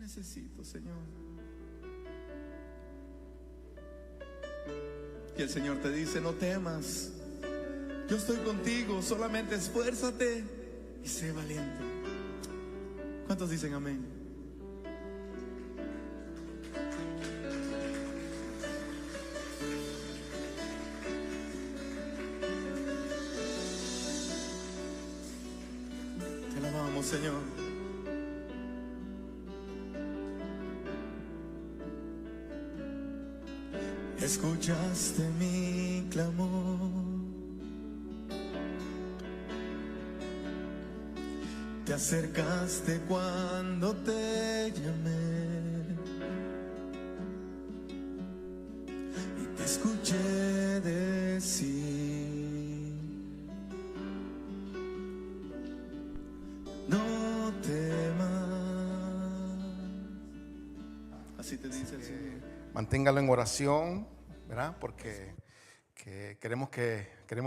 necesito, Señor. Y el Señor te dice: no temas, yo estoy contigo, solamente esfuérzate y sé valiente. ¿Cuántos dicen amén? Te alabamos, Señor. Escuchaste mi clamor, te acercaste cuando te llamé y te escuché decir: no temas. Así te dice el Señor. Manténgalo en oración, ¿verdad? Porque queremos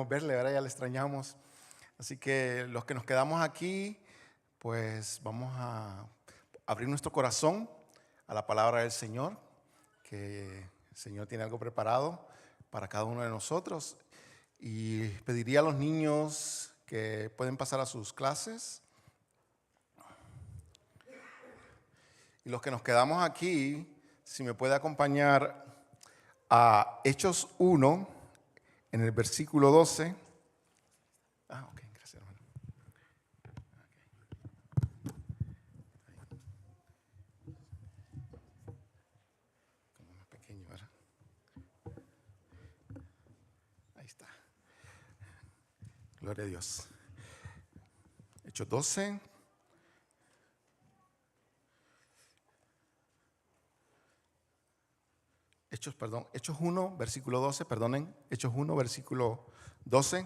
verle, ¿verdad? Ya le extrañamos. Así que los que nos quedamos aquí, pues vamos a abrir nuestro corazón a la palabra del Señor, que el Señor tiene algo preparado para cada uno de nosotros. Y pediría a los niños que pueden pasar a sus clases. Y los que nos quedamos aquí, si me puede acompañar a Hechos 1, en el versículo 12. Ok, gracias, hermano. Como más pequeño, ¿verdad? Ahí está. Gloria a Dios. Hechos 12. Hechos 1, versículo 12, perdonen. Hechos 1, versículo 12.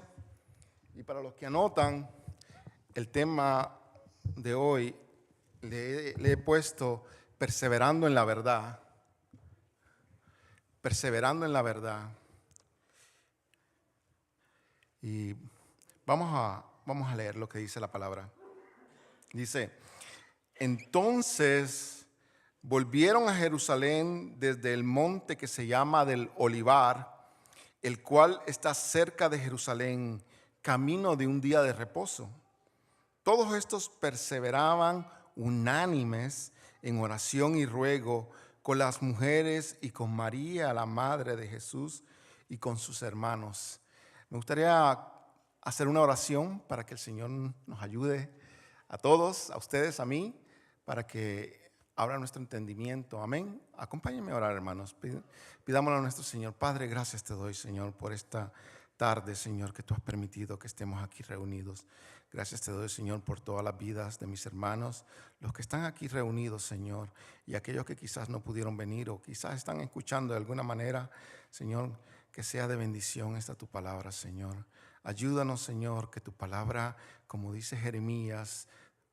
Y para los que anotan, el tema de hoy le he puesto perseverando en la verdad. Perseverando en la verdad. Y vamos a leer lo que dice la palabra. Dice: entonces volvieron a Jerusalén desde el monte que se llama del Olivar, el cual está cerca de Jerusalén, camino de un día de reposo. Todos estos perseveraban unánimes en oración y ruego con las mujeres y con María, la madre de Jesús, y con sus hermanos. Me gustaría hacer una oración para que el Señor nos ayude a todos, a ustedes, a mí, para que abra nuestro entendimiento. Amén. Acompáñenme a orar, hermanos. Pidámosle a nuestro Señor. Padre, gracias te doy, Señor, por esta tarde, Señor, que tú has permitido que estemos aquí reunidos. Gracias te doy, Señor, por todas las vidas de mis hermanos, los que están aquí reunidos, Señor, y aquellos que quizás no pudieron venir o quizás están escuchando de alguna manera, Señor, que sea de bendición esta tu palabra, Señor. Ayúdanos, Señor, que tu palabra, como dice Jeremías,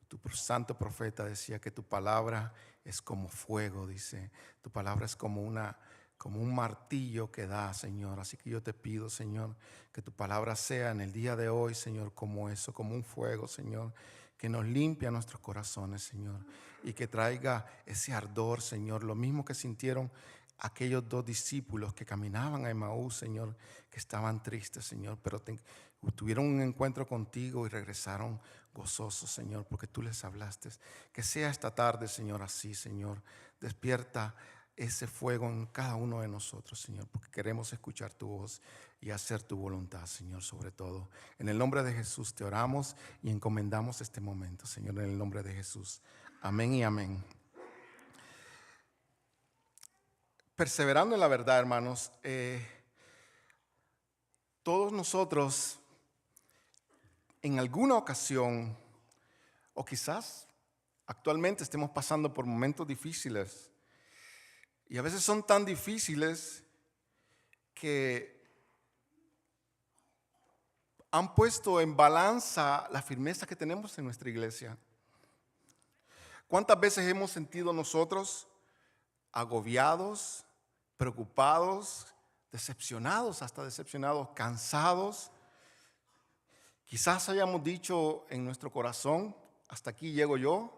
tu santo profeta decía que tu palabra es como fuego, dice. Tu palabra es como un martillo que da, Señor. Así que yo te pido, Señor, que tu palabra sea en el día de hoy, Señor, como eso, como un fuego, Señor, que nos limpia nuestros corazones, Señor, y que traiga ese ardor, Señor, lo mismo que sintieron aquellos dos discípulos que caminaban a Emaús, Señor, que estaban tristes, Señor, pero tuvieron un encuentro contigo y regresaron gozosos, Señor, porque tú les hablaste. Que sea esta tarde, Señor, así, Señor. Despierta ese fuego en cada uno de nosotros, Señor, porque queremos escuchar tu voz y hacer tu voluntad, Señor, sobre todo. En el nombre de Jesús te oramos y encomendamos este momento, Señor, en el nombre de Jesús. Amén y amén. Perseverando en la verdad, hermanos, todos nosotros en alguna ocasión, o quizás actualmente estemos pasando por momentos difíciles, y a veces son tan difíciles que han puesto en balanza la firmeza que tenemos en nuestra iglesia. ¿Cuántas veces hemos sentido nosotros agobiados, preocupados, decepcionados, hasta decepcionados, cansados? Quizás hayamos dicho en nuestro corazón: hasta aquí llego yo,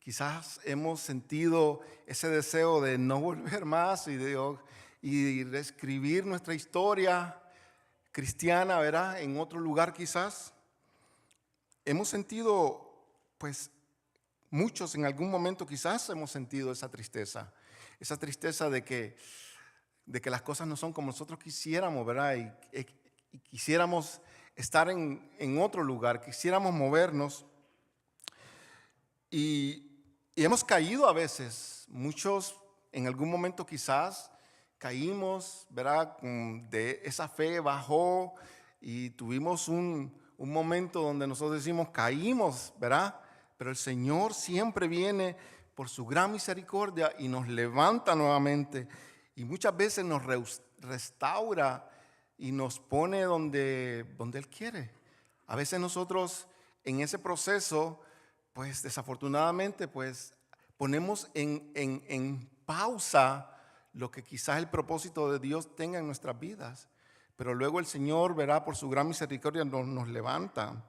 Quizás hemos sentido ese deseo de no volver más y de reescribir nuestra historia cristiana, ¿verdad? En otro lugar quizás. Hemos sentido, pues, muchos en algún momento quizás hemos sentido esa tristeza de que las cosas no son como nosotros quisiéramos, ¿verdad? Y quisiéramos estar en otro lugar, quisiéramos movernos. Y hemos caído a veces, muchos en algún momento quizás caímos, ¿verdad? De esa fe bajó y tuvimos un momento donde nosotros decimos caímos, ¿verdad? Pero el Señor siempre viene por su gran misericordia y nos levanta nuevamente y muchas veces nos restaura y nos pone donde Él quiere. A veces nosotros en ese proceso, pues desafortunadamente, pues ponemos en pausa lo que quizás el propósito de Dios tenga en nuestras vidas. Pero luego el Señor, verá, por su gran misericordia nos levanta.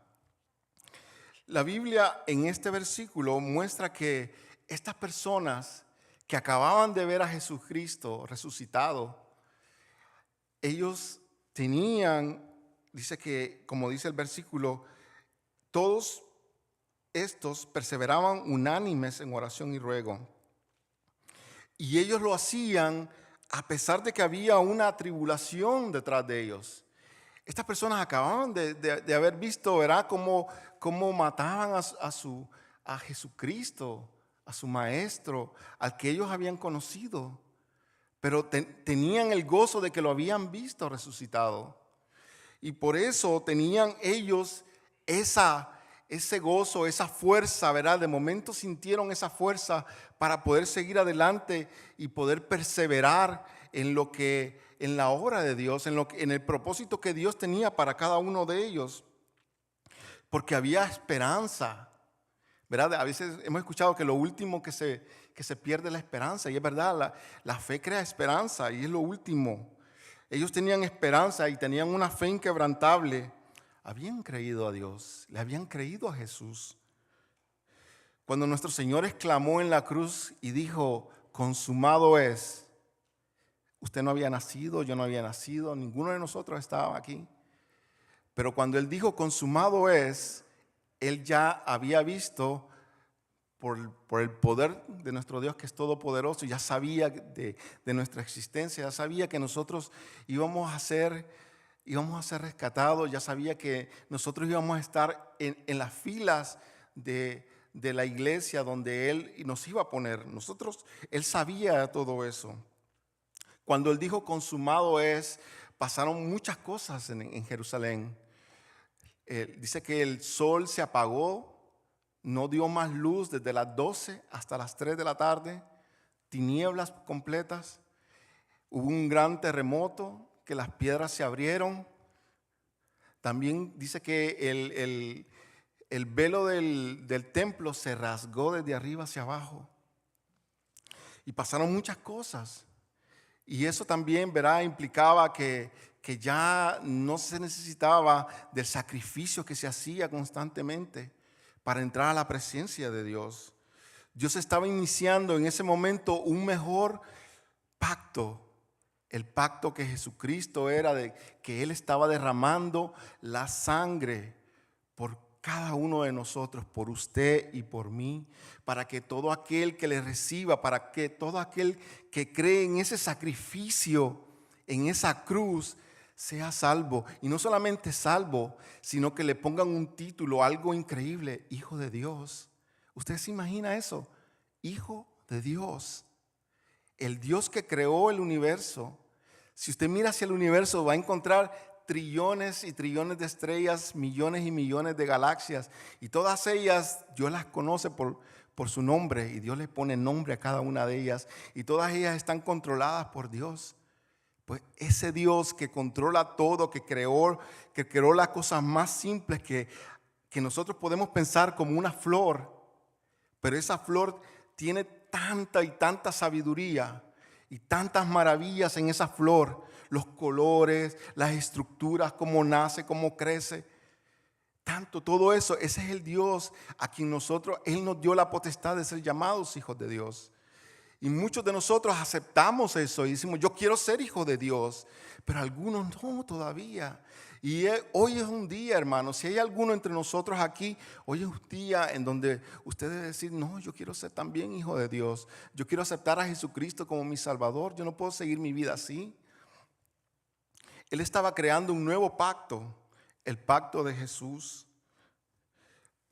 La Biblia en este versículo muestra que estas personas que acababan de ver a Jesucristo resucitado, ellos tenían, dice que, como dice el versículo, todos estos perseveraban unánimes en oración y ruego. Y ellos lo hacían a pesar de que había una tribulación detrás de ellos. Estas personas acababan de haber visto, ¿verdad?, cómo mataban a Jesucristo, a su maestro, al que ellos habían conocido. Pero tenían el gozo de que lo habían visto resucitado. Y por eso tenían ellos ese gozo, esa fuerza, ¿verdad? De momento sintieron esa fuerza para poder seguir adelante y poder perseverar en la obra de Dios, en el propósito que Dios tenía para cada uno de ellos. Porque había esperanza, ¿verdad? A veces hemos escuchado que lo último que se pierde es la esperanza, y es verdad, la fe crea esperanza y es lo último. Ellos tenían esperanza y tenían una fe inquebrantable. Habían creído a Dios, le habían creído a Jesús. Cuando nuestro Señor exclamó en la cruz y dijo, consumado es, usted no había nacido, yo no había nacido, ninguno de nosotros estaba aquí. Pero cuando Él dijo, consumado es, Él ya había visto por el poder de nuestro Dios que es todopoderoso, ya sabía de nuestra existencia, ya sabía que nosotros íbamos a ser rescatados, ya sabía que nosotros íbamos a estar en las filas de la iglesia donde Él nos iba a poner. Él sabía todo eso. Cuando Él dijo consumado es, pasaron muchas cosas en Jerusalén. Dice que el sol se apagó, no dio más luz desde las 12 hasta las 3 de la tarde, tinieblas completas, hubo un gran terremoto, que las piedras se abrieron. También dice que el velo del templo se rasgó desde arriba hacia abajo. Y pasaron muchas cosas. Y eso también, verá, implicaba que ya no se necesitaba del sacrificio que se hacía constantemente para entrar a la presencia de Dios. Dios estaba iniciando en ese momento un mejor pacto. El pacto que Jesucristo era, de que Él estaba derramando la sangre por cada uno de nosotros, por usted y por mí, para que todo aquel que le reciba, para que todo aquel que cree en ese sacrificio, en esa cruz, sea salvo. Y no solamente salvo, sino que le pongan un título, algo increíble, Hijo de Dios. ¿Usted se imagina eso? Hijo de Dios. El Dios que creó el universo. Si usted mira hacia el universo, va a encontrar trillones y trillones de estrellas, millones y millones de galaxias. Y todas ellas, Dios las conoce por su nombre. Y Dios le pone nombre a cada una de ellas. Y todas ellas están controladas por Dios. Pues ese Dios que controla todo, que creó las cosas más simples que nosotros podemos pensar como una flor. Pero esa flor tiene tanta y tanta sabiduría y tantas maravillas en esa flor, los colores, las estructuras, cómo nace, cómo crece. tanto, todo eso, ese es el Dios a quien nosotros, Él nos dio la potestad de ser llamados hijos de Dios. Y muchos de nosotros aceptamos eso y decimos, yo quiero ser hijo de Dios, pero algunos no todavía. Y hoy es un día, hermanos, si hay alguno entre nosotros aquí, hoy es un día en donde usted debe decir, no, yo quiero ser también hijo de Dios. Yo quiero aceptar a Jesucristo como mi Salvador. Yo no puedo seguir mi vida así. Él estaba creando un nuevo pacto, el pacto de Jesús.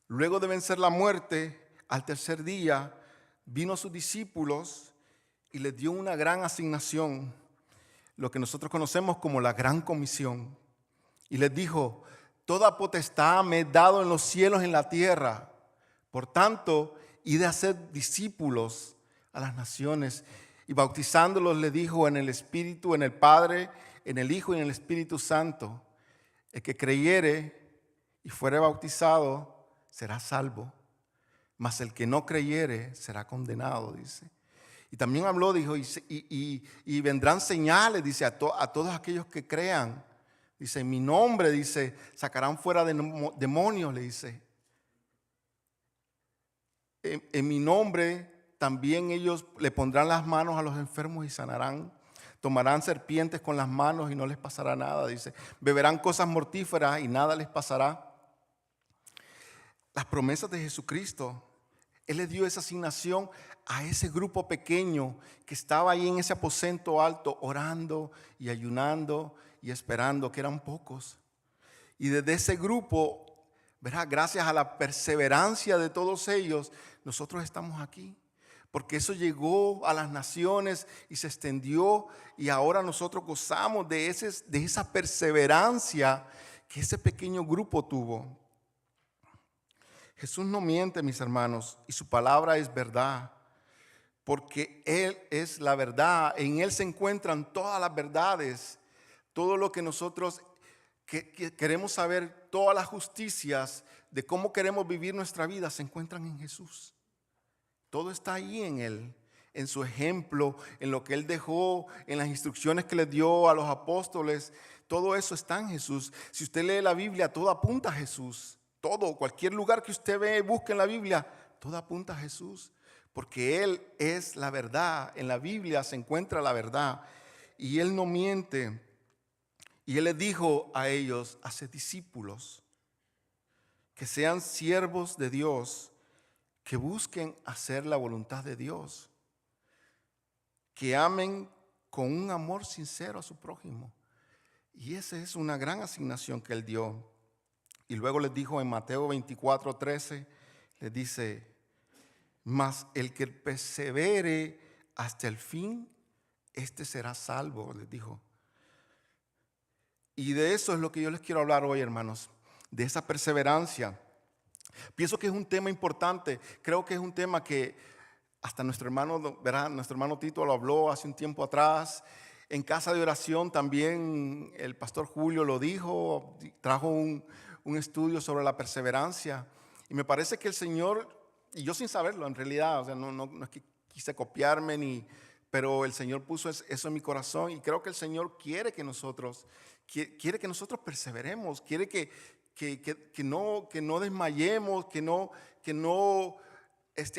Luego de vencer la muerte, al tercer día, vino a sus discípulos y les dio una gran asignación, lo que nosotros conocemos como la gran comisión. Y les dijo, toda potestad me he dado en los cielos y en la tierra. Por tanto, id a hacer discípulos a las naciones. Y bautizándolos le dijo en el Espíritu, en el Padre, en el Hijo y en el Espíritu Santo. El que creyere y fuere bautizado será salvo, mas el que no creyere será condenado, dice. Y también habló, dijo, y vendrán señales, dice, a todos aquellos que crean. Dice, en mi nombre, dice, sacarán fuera demonios, le dice. En mi nombre también ellos le pondrán las manos a los enfermos y sanarán. Tomarán serpientes con las manos y no les pasará nada, dice. Beberán cosas mortíferas y nada les pasará. Las promesas de Jesucristo, Él le dio esa asignación a ese grupo pequeño que estaba ahí en ese aposento alto, orando y ayunando y esperando, que eran pocos. Y desde ese grupo, ¿verdad?, gracias a la perseverancia de todos ellos, nosotros estamos aquí. Porque eso llegó a las naciones y se extendió, y ahora nosotros gozamos de esa perseverancia que ese pequeño grupo tuvo. Jesús no miente, mis hermanos, y su palabra es verdad, porque Él es la verdad. En Él se encuentran todas las verdades, todo lo que nosotros que queremos saber, todas las justicias de cómo queremos vivir nuestra vida se encuentran en Jesús. Todo está ahí en Él, en su ejemplo, en lo que Él dejó, en las instrucciones que les dio a los apóstoles. Todo eso está en Jesús. Si usted lee la Biblia, todo apunta a Jesús. Todo, cualquier lugar que usted ve, busque en la Biblia, todo apunta a Jesús. Porque Él es la verdad. En la Biblia se encuentra la verdad. Y Él no miente. Y Él les dijo a ellos, haced discípulos, que sean siervos de Dios, que busquen hacer la voluntad de Dios, que amen con un amor sincero a su prójimo. Y esa es una gran asignación que Él dio. Y luego les dijo en Mateo 24:13, les dice, mas el que persevere hasta el fin, este será salvo, les dijo. Y de eso es lo que yo les quiero hablar hoy, hermanos, de esa perseverancia. Pienso que es un tema importante. Creo que es un tema que hasta nuestro hermano, ¿verdad?, nuestro hermano Tito lo habló hace un tiempo atrás. En casa de oración también el pastor Julio lo dijo, trajo un estudio sobre la perseverancia. Y me parece que el Señor, y yo sin saberlo en realidad, o sea, no es que quise copiarme, pero el Señor puso eso en mi corazón, y creo que el Señor quiere que nosotros perseveremos, quiere que no desmayemos, que no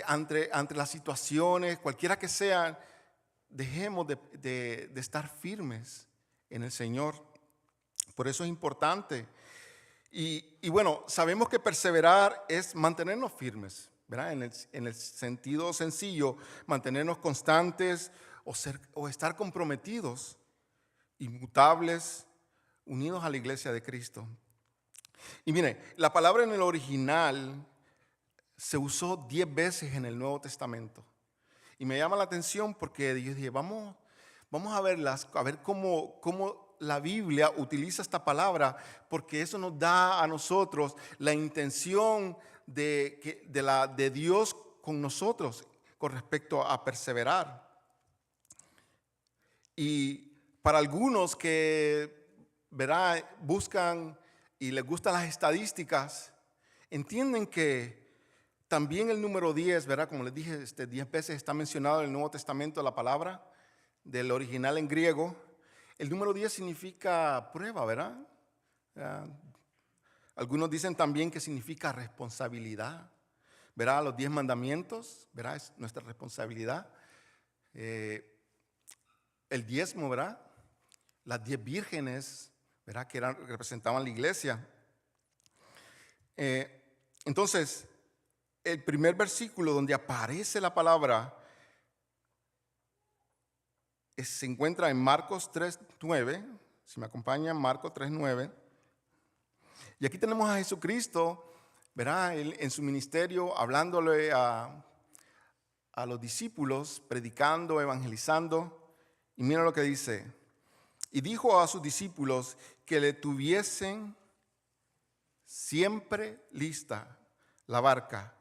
ante las situaciones, cualquiera que sean, dejemos de estar firmes en el Señor. Por eso es importante. Y bueno, sabemos que perseverar es mantenernos firmes, ¿verdad? En el sentido sencillo, mantenernos constantes o estar comprometidos, inmutables, unidos a la iglesia de Cristo. Y mire, la palabra en el original se usó 10 veces en el Nuevo Testamento. Y me llama la atención porque yo dije, vamos a verlas, a ver cómo la Biblia utiliza esta palabra, porque eso nos da a nosotros la intención de Dios con nosotros con respecto a perseverar. Y para algunos que, ¿verdad?, buscan y les gustan las estadísticas, entienden que también el número 10, ¿verdad?, como les dije, 10 veces está mencionado en el Nuevo Testamento la palabra del original en griego. El número 10 significa prueba, ¿verdad? Algunos dicen también que significa responsabilidad. Verá, los 10 mandamientos, verá, es nuestra responsabilidad. El diezmo, verá, las 10 vírgenes, verá, que representaban la iglesia. Entonces, el primer versículo donde aparece la palabra se encuentra en Marcos 3:9. Si me acompañan, Marcos 3:9. Y aquí tenemos a Jesucristo, verá, él en su ministerio hablándole a los discípulos, predicando, evangelizando. Y mira lo que dice. Y dijo a sus discípulos que le tuviesen siempre lista la barca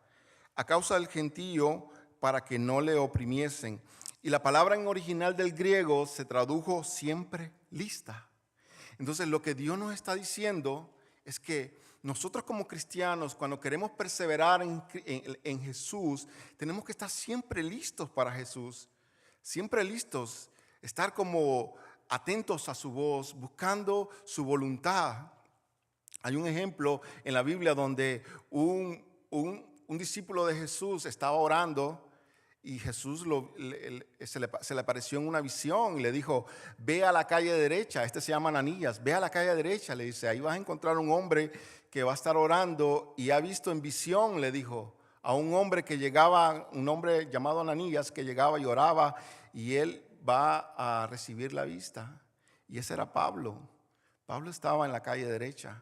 a causa del gentío, para que no le oprimiesen. Y la palabra en original del griego se tradujo siempre lista. Entonces lo que Dios nos está diciendo es que nosotros como cristianos, cuando queremos perseverar en Jesús, tenemos que estar siempre listos para Jesús, siempre listos, estar como atentos a su voz, buscando su voluntad. Hay un ejemplo en la Biblia donde un discípulo de Jesús estaba orando y Jesús se le apareció en una visión y le dijo: ve a la calle derecha. Este se llama Ananías. Ve a la calle derecha, le dice, ahí vas a encontrar un hombre que va a estar orando, y ha visto en visión, le dijo, a un hombre que llegaba, un hombre llamado Ananías, que llegaba y oraba, y él va a recibir la vista. Y ese era Pablo. Pablo estaba en la calle derecha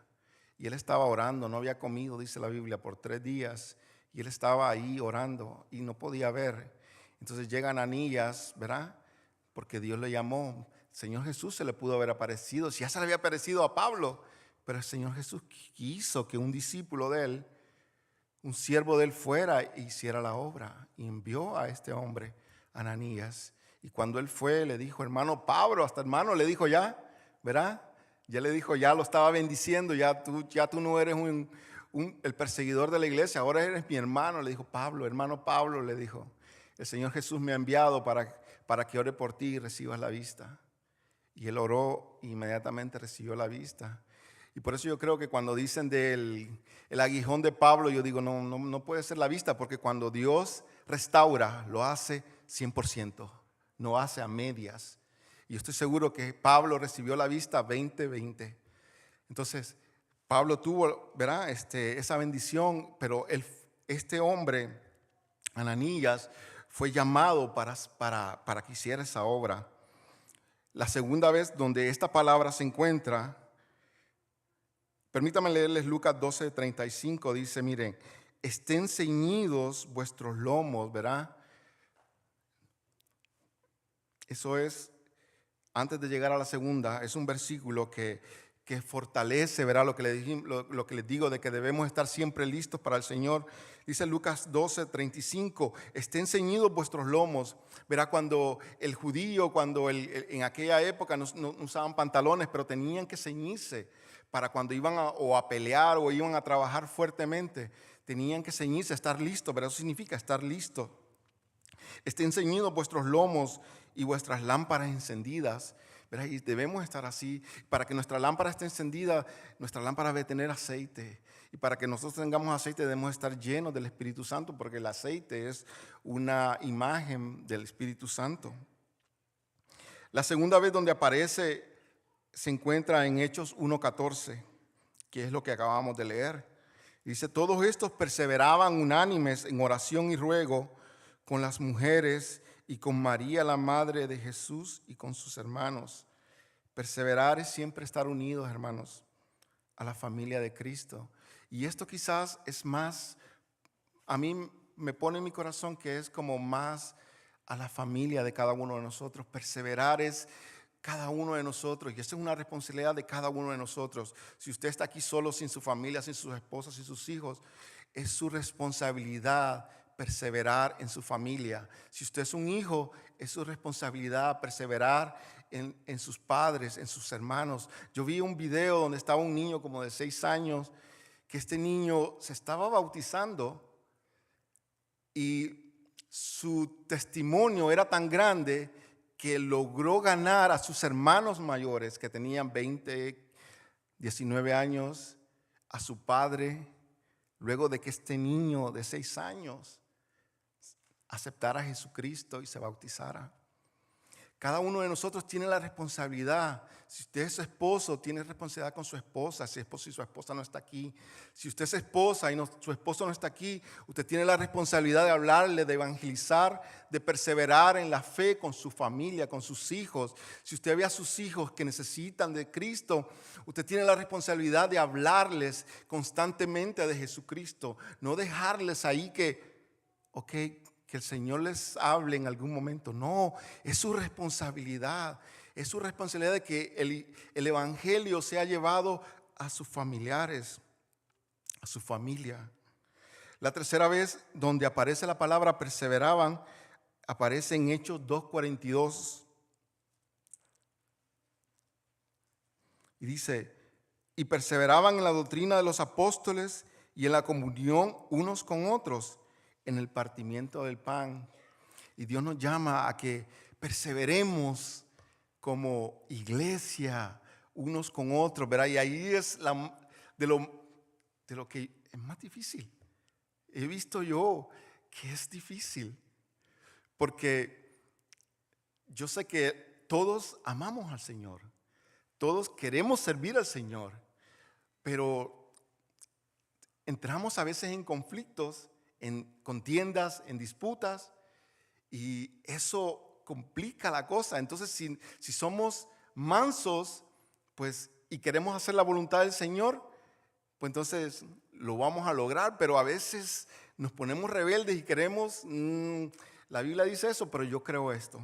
y él estaba orando, no había comido, dice la Biblia, por 3 días. Y él estaba ahí orando y no podía ver. Entonces llega Ananías, ¿verdad? Porque Dios le llamó. El Señor Jesús se le pudo haber aparecido, si ya se le había aparecido a Pablo. Pero el Señor Jesús quiso que un discípulo de él, un siervo de él, fuera e hiciera la obra. Y envió a este hombre, Ananías. Y cuando él fue, le dijo: hermano Pablo, hasta hermano le dijo ya, ¿verdad? Ya le dijo, ya lo estaba bendiciendo, ya tú no eres el perseguidor de la iglesia, ahora eres mi hermano. Le dijo Pablo, hermano Pablo, le dijo, el Señor Jesús me ha enviado para que ore por ti y recibas la vista. Y él oró e inmediatamente recibió la vista. Y por eso yo creo que cuando dicen del el aguijón de Pablo, yo digo, no puede ser la vista, porque cuando Dios restaura, lo hace 100%, no hace a medias. Y yo estoy seguro que Pablo recibió la vista 20-20. Entonces, Pablo tuvo, ¿verdad? Esa bendición, pero este hombre, Ananías, fue llamado para que hiciera esa obra. La segunda vez donde esta palabra se encuentra, permítanme leerles Lucas 12:35, dice, miren, estén ceñidos vuestros lomos, ¿verdad? Eso es, antes de llegar a la segunda, es un versículo que fortalece, ¿verdad? Lo que les digo de que debemos estar siempre listos para el Señor. Dice Lucas 12:35, estén ceñidos vuestros lomos. Verá, cuando el judío, en aquella época no usaban pantalones, pero tenían que ceñirse para cuando iban a pelear o iban a trabajar fuertemente, tenían que ceñirse, estar listos, pero eso significa estar listos. Estén ceñidos vuestros lomos y vuestras lámparas encendidas. ¿Verdad? Y debemos estar así. Para que nuestra lámpara esté encendida, nuestra lámpara debe tener aceite. Y para que nosotros tengamos aceite, debemos estar llenos del Espíritu Santo, porque el aceite es una imagen del Espíritu Santo. La segunda vez donde aparece se encuentra en Hechos 1:14, que es lo que acabamos de leer. Dice, todos estos perseveraban unánimes en oración y ruego con las mujeres y con María, la madre de Jesús, y con sus hermanos. Perseverar es siempre estar unidos, hermanos, a la familia de Cristo. Y esto quizás es más, a mí me pone en mi corazón que es como más a la familia de cada uno de nosotros. Perseverar es cada uno de nosotros, y esa es una responsabilidad de cada uno de nosotros. Si usted está aquí solo, sin su familia, sin sus esposas, sin sus hijos, es su responsabilidad perseverar en su familia. Si usted es un hijo, es su responsabilidad perseverar en sus padres, en sus hermanos. Yo vi un video donde estaba un niño como de 6 años, que este niño se estaba bautizando y su testimonio era tan grande que logró ganar a sus hermanos mayores, que tenían 20, 19 años, a su padre luego de que este niño de 6 años aceptara a Jesucristo y se bautizara. Cada uno de nosotros tiene la responsabilidad. Si usted es esposo, tiene responsabilidad con su esposa. Si su esposa no está aquí. Si usted es esposa y su esposo no está aquí, usted tiene la responsabilidad de hablarle, de evangelizar, de perseverar en la fe con su familia, con sus hijos. Si usted ve a sus hijos que necesitan de Cristo, usted tiene la responsabilidad de hablarles constantemente de Jesucristo. No dejarles ahí que el Señor les hable en algún momento. No, es su responsabilidad. Es su responsabilidad de que el evangelio sea llevado a sus familiares, a su familia. La tercera vez donde aparece la palabra perseveraban, aparece en Hechos 2:42. Y dice, y perseveraban en la doctrina de los apóstoles y en la comunión unos con otros, en el partimiento del pan. Y Dios nos llama a que perseveremos como iglesia unos con otros, ¿verdad? Y ahí es de lo que es más difícil. He visto yo que es difícil, porque yo sé que todos amamos al Señor, todos queremos servir al Señor, pero entramos a veces en conflictos, en contiendas, en disputas, y eso complica la cosa. Entonces, si somos mansos, pues, y queremos hacer la voluntad del Señor, pues entonces lo vamos a lograr, pero a veces nos ponemos rebeldes y queremos, la Biblia dice eso, pero yo creo esto.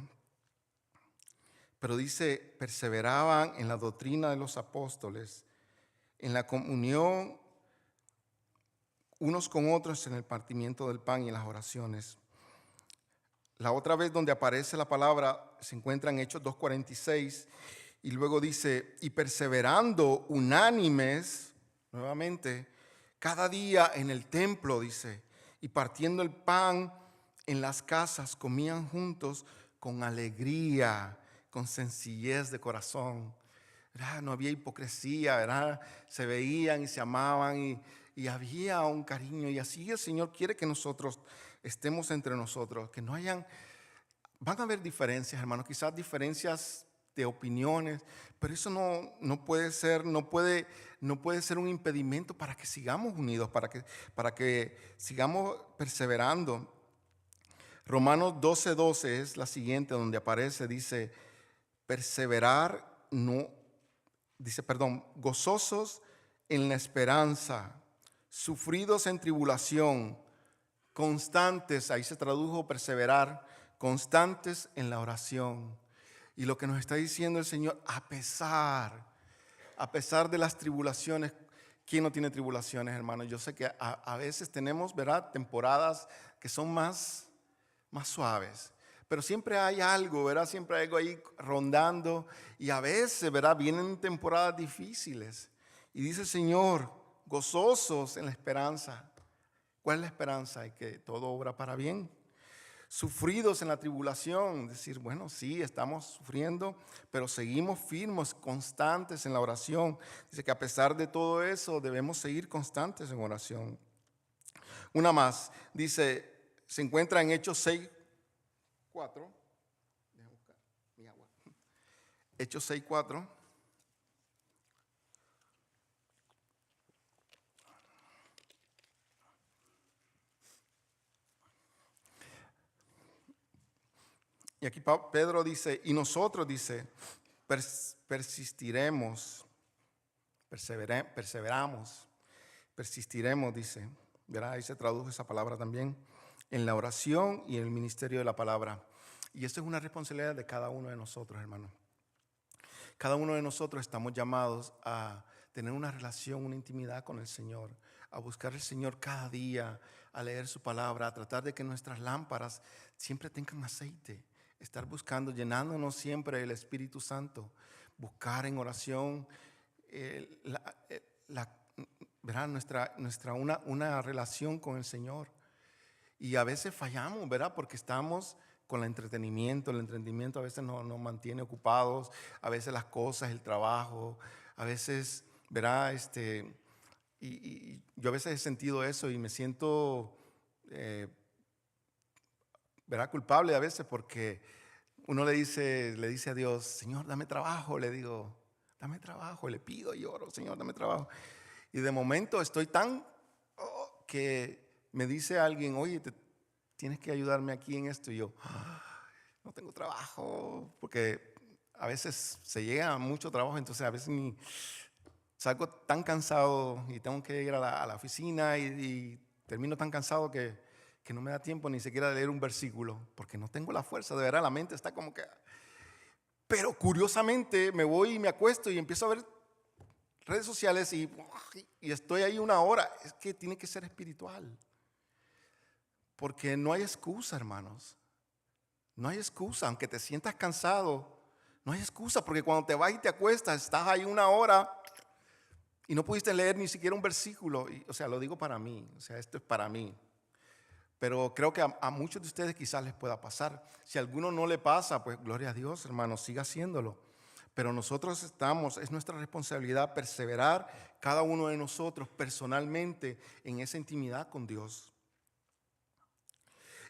Pero dice, perseveraban en la doctrina de los apóstoles, en la comunión unos con otros, en el partimiento del pan y en las oraciones. La otra vez donde aparece la palabra se encuentra en Hechos 2:46 y luego dice, y perseverando unánimes, nuevamente, cada día en el templo, dice, y partiendo el pan en las casas, comían juntos con alegría, con sencillez de corazón. ¿Verdad? No había hipocresía, ¿verdad? Se veían y se amaban y había un cariño. Y así el Señor quiere que nosotros estemos entre nosotros, que no hayan, van a haber diferencias, hermanos, quizás diferencias de opiniones, pero eso no puede ser un impedimento para que sigamos unidos, para que sigamos perseverando. Romanos 12:12 es la siguiente, donde aparece, dice, gozosos en la esperanza, sufridos en tribulación, constantes, ahí se tradujo perseverar, constantes en la oración. Y lo que nos está diciendo el Señor, a pesar de las tribulaciones. ¿Quién no tiene tribulaciones, hermanos? Yo sé que a veces tenemos, ¿verdad?, temporadas que son más suaves, pero siempre hay algo, ¿verdad? Siempre hay algo ahí rondando, y a veces, ¿verdad?, vienen temporadas difíciles. Y dice el Señor, gozosos en la esperanza. ¿Cuál es la esperanza? Y que todo obra para bien. Sufridos en la tribulación, decir, bueno, sí, estamos sufriendo, pero seguimos firmes, constantes en la oración. Dice que a pesar de todo eso, debemos seguir constantes en oración. Una más, dice, se encuentra en Hechos 6:4. Déjame buscar mi agua. Hechos 6:4. Y aquí Pedro dice, y nosotros, dice, persistiremos, persistiremos, dice, ¿verdad? Ahí se tradujo esa palabra también, en la oración y en el ministerio de la palabra. Y esto es una responsabilidad de cada uno de nosotros, hermano. Cada uno de nosotros estamos llamados a tener una relación, una intimidad con el Señor, a buscar al Señor cada día, a leer su palabra, a tratar de que nuestras lámparas siempre tengan aceite. Estar buscando, llenándonos siempre del Espíritu Santo, buscar en oración ¿verdad? una relación con el Señor. Y a veces fallamos, ¿verdad? Porque estamos con el entretenimiento a veces nos mantiene ocupados, a veces las cosas, el trabajo, a veces, ¿verdad? y yo a veces he sentido eso y me siento, ¿verdad?, culpable a veces porque uno le dice a Dios, Señor, dame trabajo. Le digo, dame trabajo. Le pido y oro, Señor, dame trabajo. Y de momento estoy tan que me dice alguien, oye, tienes que ayudarme aquí en esto. Y yo, no tengo trabajo, porque a veces se llega a mucho trabajo, entonces a veces salgo tan cansado y tengo que ir a la oficina y termino tan cansado que no me da tiempo ni siquiera de leer un versículo, porque no tengo la fuerza, de verdad, la mente está como que... Pero curiosamente me voy y me acuesto y empiezo a ver redes sociales y estoy ahí una hora. Es que tiene que ser espiritual, porque no hay excusa, hermanos. No hay excusa, aunque te sientas cansado, no hay excusa, porque cuando te vas y te acuestas, estás ahí una hora y no pudiste leer ni siquiera un versículo. O sea, lo digo para mí, o sea, esto es para mí. Pero creo que a muchos de ustedes quizás les pueda pasar. Si a alguno no le pasa, pues gloria a Dios, hermanos, siga haciéndolo. Pero nosotros es nuestra responsabilidad perseverar cada uno de nosotros personalmente en esa intimidad con Dios.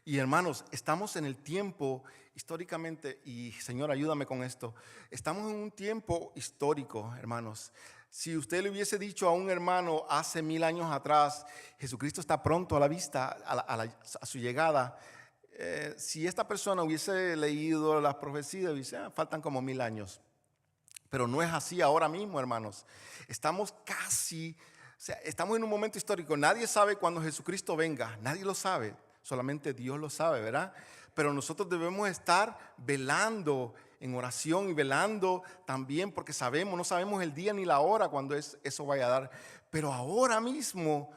Y hermanos, estamos en el tiempo históricamente, y Señor, ayúdame con esto. Estamos en un tiempo histórico, hermanos. Si usted le hubiese dicho a un hermano hace 1000 años atrás, Jesucristo está pronto a la vista, a su llegada, si esta persona hubiese leído las profecías, dice, faltan como 1000 años. Pero no es así ahora mismo, hermanos. Estamos estamos en un momento histórico. Nadie sabe cuándo Jesucristo venga, nadie lo sabe. Solamente Dios lo sabe, ¿verdad? Pero nosotros debemos estar velando en oración y velando también porque no sabemos el día ni la hora cuando eso vaya a dar. Pero ahora mismo,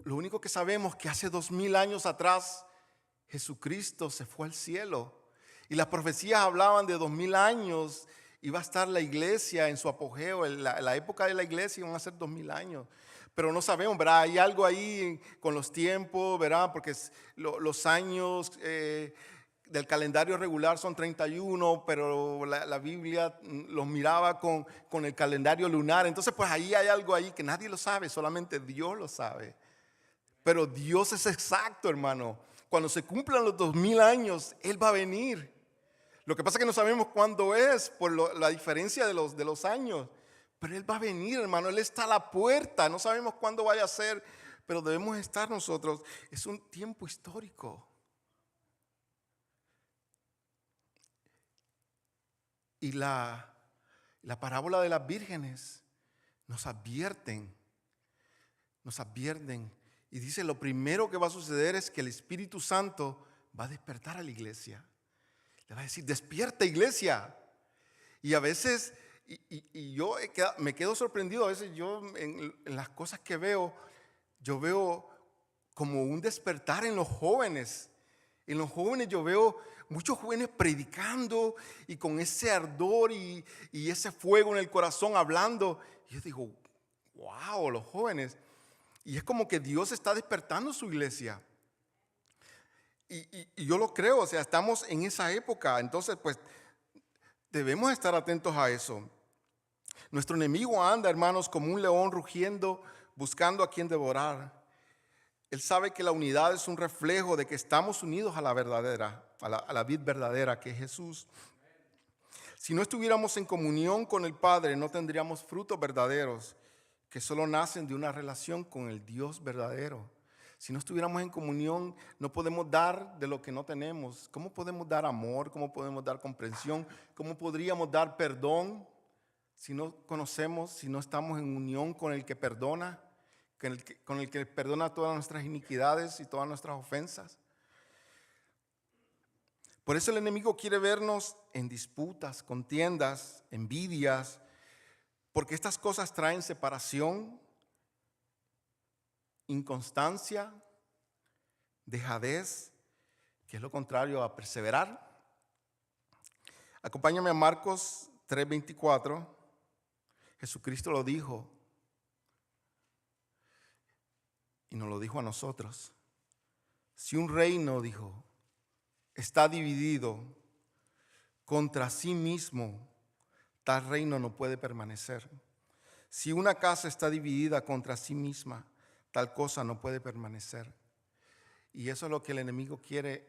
lo único que sabemos es que hace 2000 años atrás, Jesucristo se fue al cielo. Y las profecías hablaban de 2000 años, iba a estar la iglesia en su apogeo, la época de la iglesia iban a ser 2000 años. Pero no sabemos, ¿verdad? Hay algo ahí con los tiempos, ¿verdad? Porque los años del calendario regular son 31, pero la Biblia los miraba con el calendario lunar. Entonces, pues ahí hay algo ahí que nadie lo sabe, solamente Dios lo sabe. Pero Dios es exacto, hermano. Cuando se cumplan los 2000 años, Él va a venir. Lo que pasa es que no sabemos cuándo es, por la diferencia de los años. Pero Él va a venir, hermano. Él está a la puerta. No sabemos cuándo vaya a ser, pero debemos estar nosotros. Es un tiempo histórico. Y la parábola de las vírgenes nos advierten. Y dice, lo primero que va a suceder es que el Espíritu Santo va a despertar a la iglesia. Le va a decir, despierta, iglesia. Y a veces... Y yo me quedo sorprendido. A veces yo en las cosas que veo, yo veo como un despertar en los jóvenes. En los jóvenes yo veo muchos jóvenes predicando y con ese ardor y ese fuego en el corazón hablando. Y yo digo, wow, los jóvenes. Y es como que Dios está despertando su iglesia. Y yo lo creo, o sea, estamos en esa época. Entonces, pues, debemos estar atentos a eso. Nuestro enemigo anda, hermanos, como un león rugiendo, buscando a quien devorar. Él sabe que la unidad es un reflejo de que estamos unidos a la verdadera, a la vid verdadera, que es Jesús. Si no estuviéramos en comunión con el Padre, no tendríamos frutos verdaderos, que solo nacen de una relación con el Dios verdadero. Si no estuviéramos en comunión, no podemos dar de lo que no tenemos. ¿Cómo podemos dar amor? ¿Cómo podemos dar comprensión? ¿Cómo podríamos dar perdón si no conocemos, si no estamos en unión con el que perdona, con el que perdona todas nuestras iniquidades y todas nuestras ofensas? Por eso el enemigo quiere vernos en disputas, contiendas, envidias, porque estas cosas traen separación, inconstancia, dejadez, que es lo contrario a perseverar. Acompáñame a Marcos 3:24. Jesucristo lo dijo y nos lo dijo a nosotros. Si un reino, dijo, está dividido contra sí mismo, tal reino no puede permanecer. Si una casa está dividida contra sí misma, tal cosa no puede permanecer. Y eso es lo que el enemigo quiere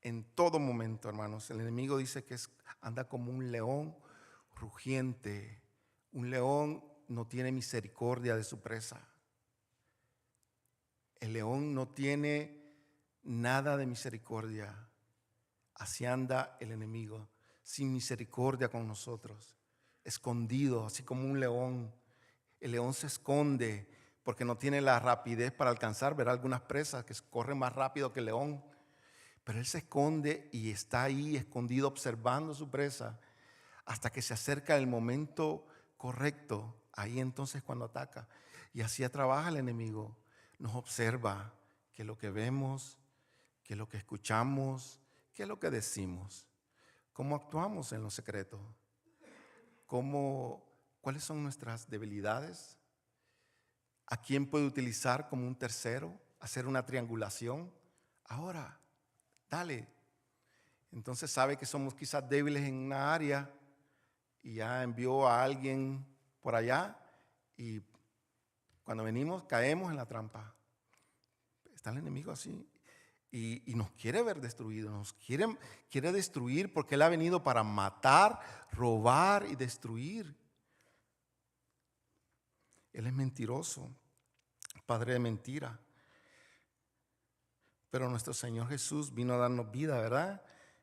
en todo momento, hermanos. El enemigo dice que anda como un león rugiente. Un león no tiene misericordia de su presa. El león no tiene nada de misericordia. Así anda el enemigo, sin misericordia con nosotros, escondido, así como un león. El león se esconde porque no tiene la rapidez para alcanzar. Verá algunas presas que corren más rápido que el león, pero él se esconde y está ahí escondido observando su presa hasta que se acerca el momento correcto. Ahí entonces cuando ataca. Y así trabaja el enemigo. Nos observa que lo que vemos, que lo que escuchamos, que lo que decimos, cómo actuamos en lo secreto, cuáles son nuestras debilidades, a quién puede utilizar como un tercero, hacer una triangulación. Ahora, dale. Entonces sabe que somos quizás débiles en una área y ya envió a alguien por allá y cuando venimos caemos en la trampa. Está el enemigo así y nos quiere ver destruidos, nos quiere destruir porque Él ha venido para matar, robar y destruir. Él es mentiroso, padre de mentira. Pero nuestro Señor Jesús vino a darnos vida, ¿verdad?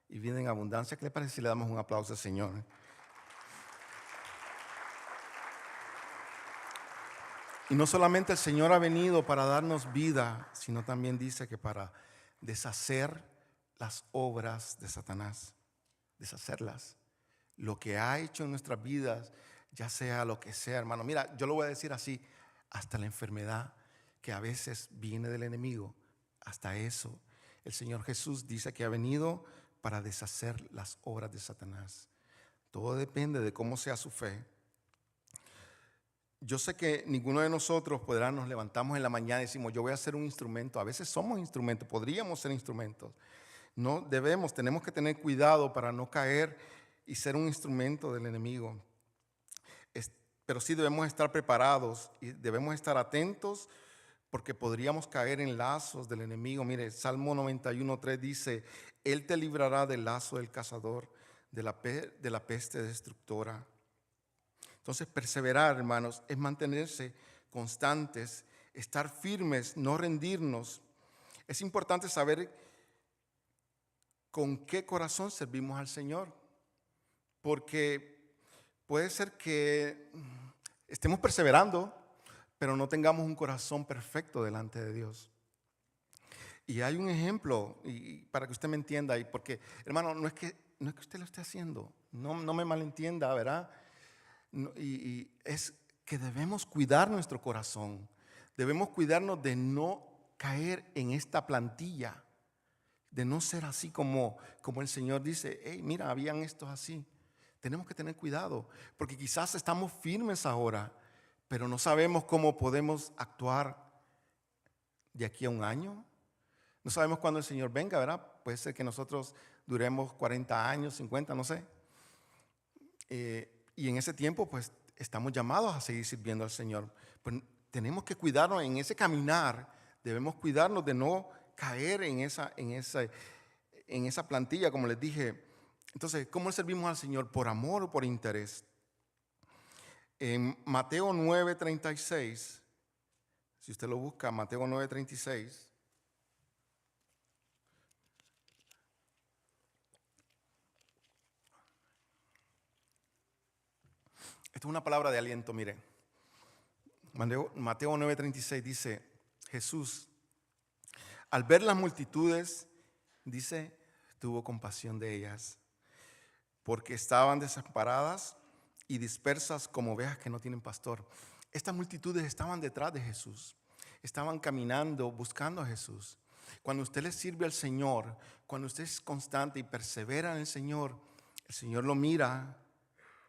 Y vida en abundancia. ¿Qué le parece si le damos un aplauso al Señor? Y no solamente el Señor ha venido para darnos vida, sino también dice que para deshacer las obras de Satanás, deshacerlas. Lo que ha hecho en nuestras vidas, ya sea lo que sea, hermano. Mira, yo lo voy a decir así, hasta la enfermedad que a veces viene del enemigo, hasta eso. El Señor Jesús dice que ha venido para deshacer las obras de Satanás. Todo depende de cómo sea su fe. Yo sé que ninguno de nosotros nos levantamos en la mañana y decimos, yo voy a ser un instrumento. A veces somos instrumentos, podríamos ser instrumentos. No debemos, tenemos que tener cuidado para no caer y ser un instrumento del enemigo. Pero sí debemos estar preparados y debemos estar atentos porque podríamos caer en lazos del enemigo. Mire, Salmo 91:3 dice, Él te librará del lazo del cazador, de la peste destructora. Entonces, perseverar, hermanos, es mantenerse constantes, estar firmes, no rendirnos. Es importante saber con qué corazón servimos al Señor, porque puede ser que estemos perseverando, pero no tengamos un corazón perfecto delante de Dios. Y hay un ejemplo, y para que usted me entienda, y porque, hermano, no es que usted lo esté haciendo, no me malentienda, ¿verdad? Y es que debemos cuidar nuestro corazón, debemos cuidarnos de no caer en esta plantilla, de no ser así como el Señor dice, hey, mira, habían estos así. Tenemos que tener cuidado, porque quizás estamos firmes ahora, pero no sabemos cómo podemos actuar de aquí a un año. No sabemos cuándo el Señor venga, ¿verdad? Puede ser que nosotros duremos 40 años, 50, no sé. Y en ese tiempo, pues, estamos llamados a seguir sirviendo al Señor. Pues tenemos que cuidarnos en ese caminar, debemos cuidarnos de no caer en esa plantilla, como les dije. Entonces, ¿cómo servimos al Señor? ¿Por amor o por interés? En Mateo 9:36, si usted lo busca, Mateo 9:36. Esto es una palabra de aliento, mire. Mateo 9:36 dice, Jesús, al ver las multitudes, dice, tuvo compasión de ellas, porque estaban desamparadas y dispersas como ovejas que no tienen pastor. Estas multitudes estaban detrás de Jesús, estaban caminando, buscando a Jesús. Cuando usted le sirve al Señor, cuando usted es constante y persevera en el Señor lo mira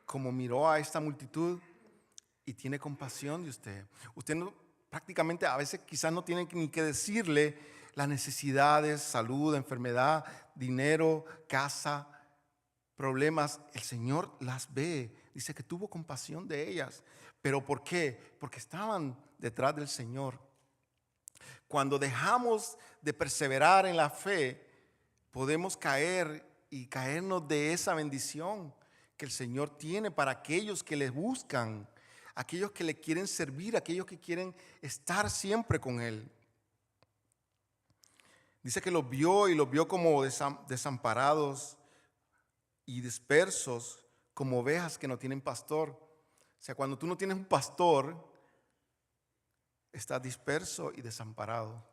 como miró a esta multitud y tiene compasión de usted. Usted prácticamente a veces quizás no tiene ni que decirle las necesidades, salud, enfermedad, dinero, casa, problemas. El Señor las ve, dice que tuvo compasión de ellas. ¿Pero por qué? Porque estaban detrás del Señor. Cuando dejamos de perseverar en la fe, podemos caer y caernos de esa bendición que el Señor tiene para aquellos que le buscan, aquellos que le quieren servir, aquellos que quieren estar siempre con Él. Dice que los vio y los vio como desamparados y dispersos, como ovejas que no tienen pastor. O sea, cuando tú no tienes un pastor, estás disperso y desamparado.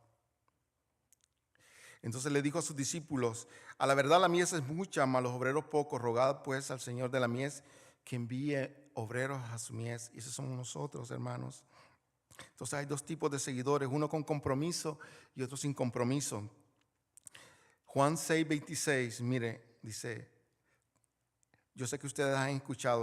Entonces le dijo a sus discípulos: a la verdad la mies es mucha, mas los obreros pocos. Rogad pues al Señor de la mies que envíe obreros a su mies. Y esos somos nosotros, hermanos. Entonces hay dos tipos de seguidores, uno con compromiso y otro sin compromiso. Juan 6:26, mire, dice, yo sé que ustedes han escuchado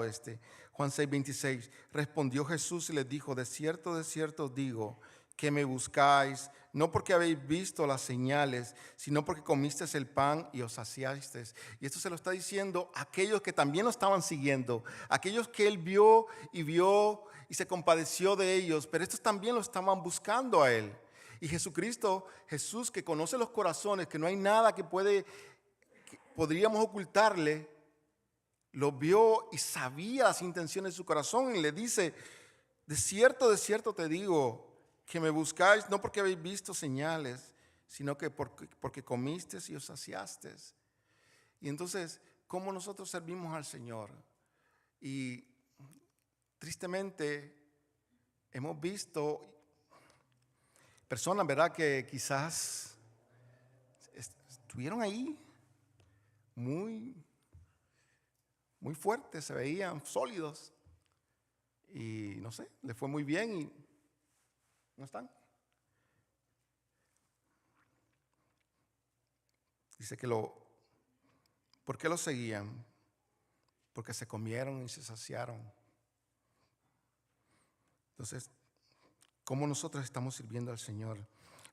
Juan 6:26, respondió Jesús y les dijo: de cierto os digo, que me buscáis, no porque habéis visto las señales, sino porque comisteis el pan y os saciasteis. Y esto se lo está diciendo a aquellos que también lo estaban siguiendo, aquellos que Él vio y se compadeció de ellos, pero estos también lo estaban buscando a Él. Y Jesús que conoce los corazones, que no hay nada que podríamos ocultarle, lo vio y sabía las intenciones de su corazón y le dice: de cierto te digo, que me buscáis no porque habéis visto señales, sino que porque comisteis y os saciasteis. Y entonces, ¿cómo nosotros servimos al Señor? Y tristemente hemos visto personas, ¿verdad?, que quizás estuvieron ahí muy fuertes, se veían sólidos y no sé, les fue muy bien y no están. Dice que ¿por qué lo seguían? Porque se comieron y se saciaron. Entonces, ¿cómo nosotros estamos sirviendo al Señor?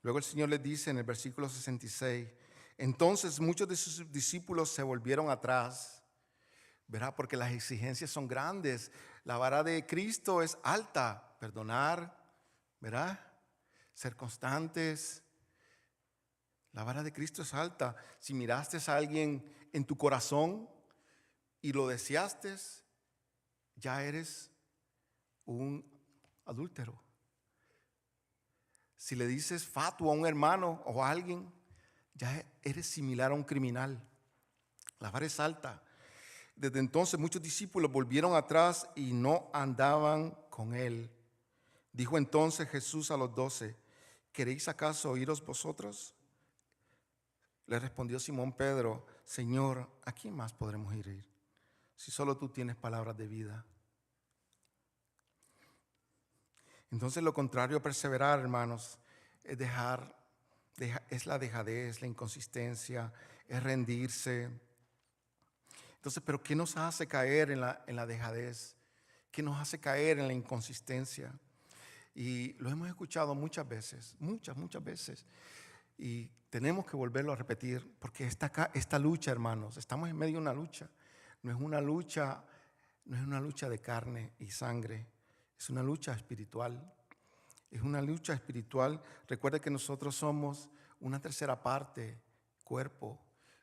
Luego el Señor les dice en el versículo 66, entonces muchos de sus discípulos se volvieron atrás, ¿verdad? Porque las exigencias son grandes. La vara de Cristo es alta, perdonar, ¿verdad? Ser constantes. La vara de Cristo es alta. Si miraste a alguien en tu corazón y lo deseaste, ya eres un adúltero. Si le dices fatuo a un hermano o a alguien, ya eres similar a un criminal. La vara es alta. Desde entonces muchos discípulos volvieron atrás y no andaban con Él. Dijo entonces Jesús a los 12, ¿queréis acaso iros vosotros? Le respondió Simón Pedro, Señor, ¿a quién más podremos ir? Si solo tú tienes palabras de vida. Entonces lo contrario a perseverar, hermanos, es la dejadez, la inconsistencia, es rendirse. Entonces, ¿pero qué nos hace caer en la dejadez? ¿Qué nos hace caer en la inconsistencia? Y lo hemos escuchado muchas veces, muchas veces. Y tenemos que volverlo a repetir, porque esta lucha, hermanos, estamos en medio de una lucha. No es una lucha de carne y sangre, es una lucha espiritual. Es una lucha espiritual. Recuerde que nosotros somos una tercera parte, cuerpo,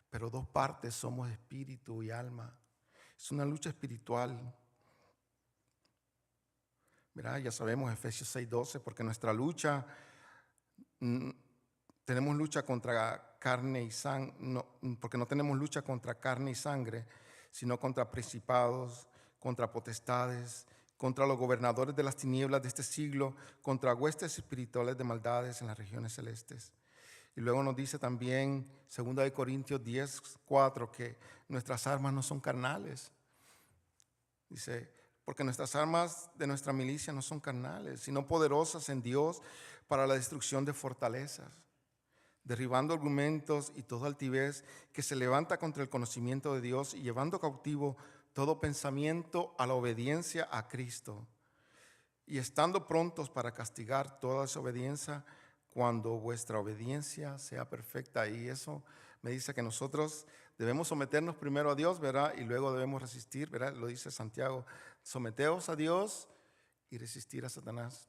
pero dos partes somos espíritu y alma. Es una lucha espiritual. Mirá, ya sabemos Efesios 6:12, porque nuestra lucha, tenemos lucha contra carne y sangre, porque no tenemos lucha contra carne y sangre, sino contra principados, contra potestades, contra los gobernadores de las tinieblas de este siglo, contra huestes espirituales de maldades en las regiones celestes. Y luego nos dice también 2 Corintios 10:4 que nuestras armas no son carnales. Dice, porque nuestras armas de nuestra milicia no son carnales, sino poderosas en Dios para la destrucción de fortalezas, derribando argumentos y toda altivez que se levanta contra el conocimiento de Dios y llevando cautivo todo pensamiento a la obediencia a Cristo, y estando prontos para castigar toda desobediencia cuando vuestra obediencia sea perfecta. Y eso me dice que nosotros debemos someternos primero a Dios, ¿verdad? Y luego debemos resistir, ¿verdad? Lo dice Santiago, someteos a Dios y resistir a Satanás.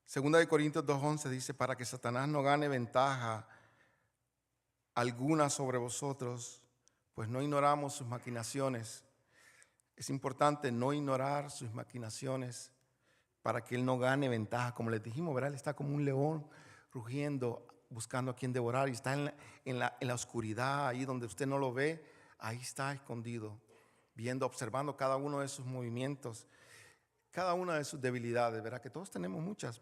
Segunda de Corintios 2:11 dice, para que Satanás no gane ventaja alguna sobre vosotros, pues no ignoramos sus maquinaciones. Es importante no ignorar sus maquinaciones para que él no gane ventaja. Como les dijimos, ¿verdad? Él está como un león rugiendo, buscando a quien devorar, y está en la oscuridad, ahí donde usted no lo ve, ahí está escondido, viendo, observando cada uno de sus movimientos, cada una de sus debilidades, ¿verdad? Que todos tenemos muchas.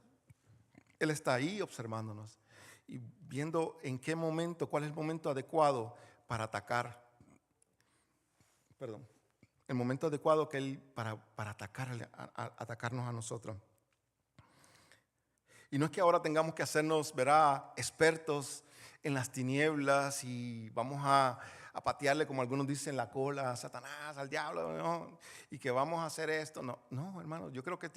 Él está ahí observándonos y viendo en qué momento, cuál es el momento adecuado para atacar. El momento adecuado que él para atacarnos a nosotros. Y no es que ahora tengamos que hacernos, verá, expertos en las tinieblas y vamos a patearle, como algunos dicen, la cola a Satanás, al diablo, ¿no? Y que vamos a hacer esto. No, hermano, yo creo que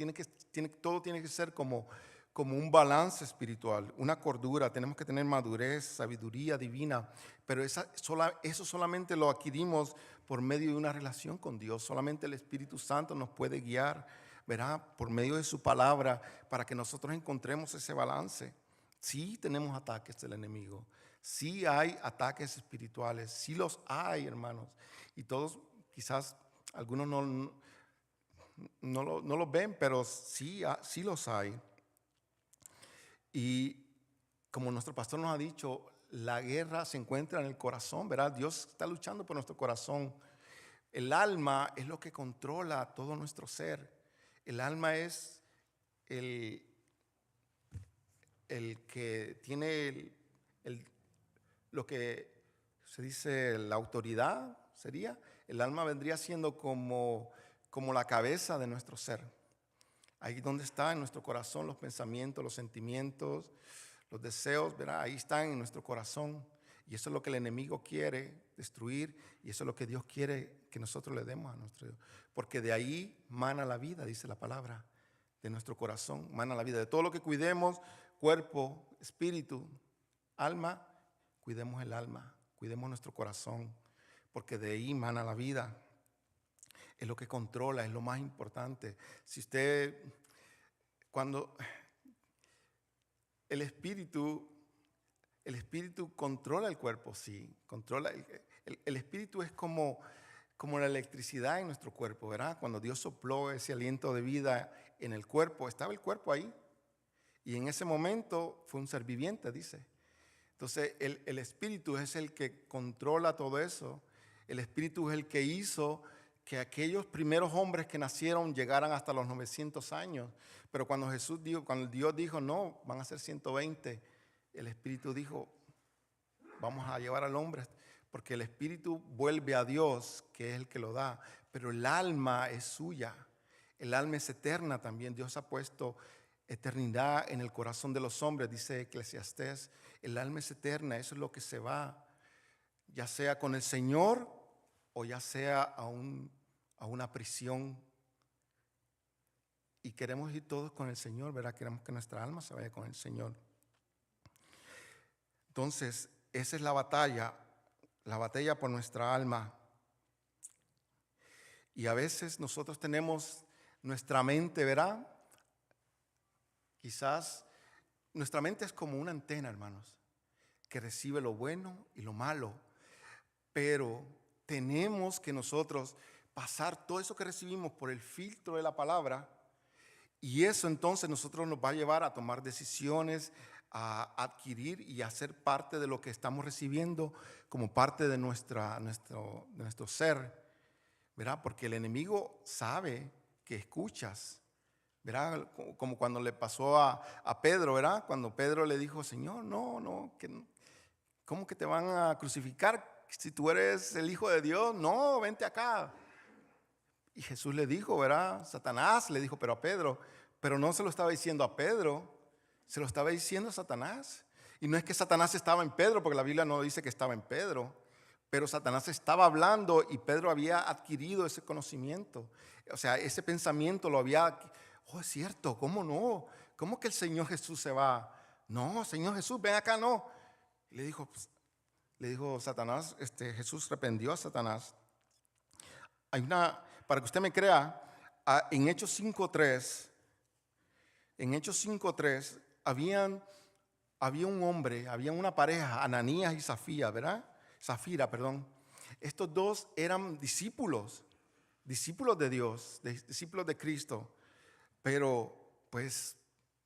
todo tiene que ser como un balance espiritual, una cordura. Tenemos que tener madurez, sabiduría divina, pero eso solamente lo adquirimos por medio de una relación con Dios. Solamente el Espíritu Santo nos puede guiar, ¿verdad? Por medio de su palabra, para que nosotros encontremos ese balance. Sí tenemos ataques del enemigo, sí hay ataques espirituales, sí los hay, hermanos, y todos quizás algunos no los ven, pero sí los hay. Y como nuestro pastor nos ha dicho, la guerra se encuentra en el corazón, ¿verdad? Dios está luchando por nuestro corazón. El alma es lo que controla todo nuestro ser. El alma es el que tiene lo que se dice la autoridad, sería. El alma vendría siendo como la cabeza de nuestro ser. Ahí donde está en nuestro corazón los pensamientos, los sentimientos, los deseos, ¿verdad? Ahí están en nuestro corazón. Y eso es lo que el enemigo quiere destruir, y eso es lo que Dios quiere que nosotros le demos a nuestro Dios. Porque de ahí mana la vida, dice la palabra. De nuestro corazón mana la vida. De todo lo que cuidemos, cuerpo, espíritu, alma, cuidemos el alma, cuidemos nuestro corazón, porque de ahí mana la vida. Es lo que controla, es lo más importante. Cuando el espíritu controla el cuerpo, sí, controla. El espíritu es como la electricidad en nuestro cuerpo, ¿verdad? Cuando Dios sopló ese aliento de vida en el cuerpo, estaba el cuerpo ahí. Y en ese momento fue un ser viviente, dice. Entonces, el espíritu es el que controla todo eso. El espíritu es el que hizo que aquellos primeros hombres que nacieron llegaran hasta los 900 años. Pero cuando Dios dijo, no, van a ser 120, el Espíritu dijo, vamos a llevar al hombre, porque el Espíritu vuelve a Dios, que es el que lo da, pero el alma es suya, el alma es eterna también. Dios ha puesto eternidad en el corazón de los hombres, dice Eclesiastés. El alma es eterna, eso es lo que se va, ya sea con el Señor o ya sea a una prisión. Y queremos ir todos con el Señor, ¿verdad? Queremos que nuestra alma se vaya con el Señor. Entonces, esa es la batalla por nuestra alma. Y a veces nosotros tenemos nuestra mente, ¿verdad? Quizás nuestra mente es como una antena, hermanos, que recibe lo bueno y lo malo. Pero tenemos que nosotros pasar todo eso que recibimos por el filtro de la palabra, y eso entonces nosotros nos va a llevar a tomar decisiones, a adquirir y a ser parte de lo que estamos recibiendo como parte de nuestro ser, ¿verdad? Porque el enemigo sabe que escuchas, ¿verdad? Como cuando le pasó a Pedro, ¿verdad? Cuando Pedro le dijo, Señor, ¿cómo que te van a crucificar si tú eres el Hijo de Dios? No, vente acá. Y Jesús le dijo, ¿verdad? Satanás le dijo, pero a Pedro, pero no se lo estaba diciendo a Pedro, se lo estaba diciendo a Satanás. Y no es que Satanás estaba en Pedro, porque la Biblia no dice que estaba en Pedro, pero Satanás estaba hablando y Pedro había adquirido ese conocimiento. O sea, ese pensamiento lo había Oh, es cierto, ¿cómo no? ¿Cómo que el Señor Jesús se va? No, Señor Jesús, ven acá, no. Y le dijo Satanás, Jesús reprendió a Satanás. Para que usted me crea, en Hechos 5:3, había un hombre, había una pareja, Ananías y Zafira, perdón. Estos dos eran discípulos de Dios, discípulos de Cristo. Pero, pues,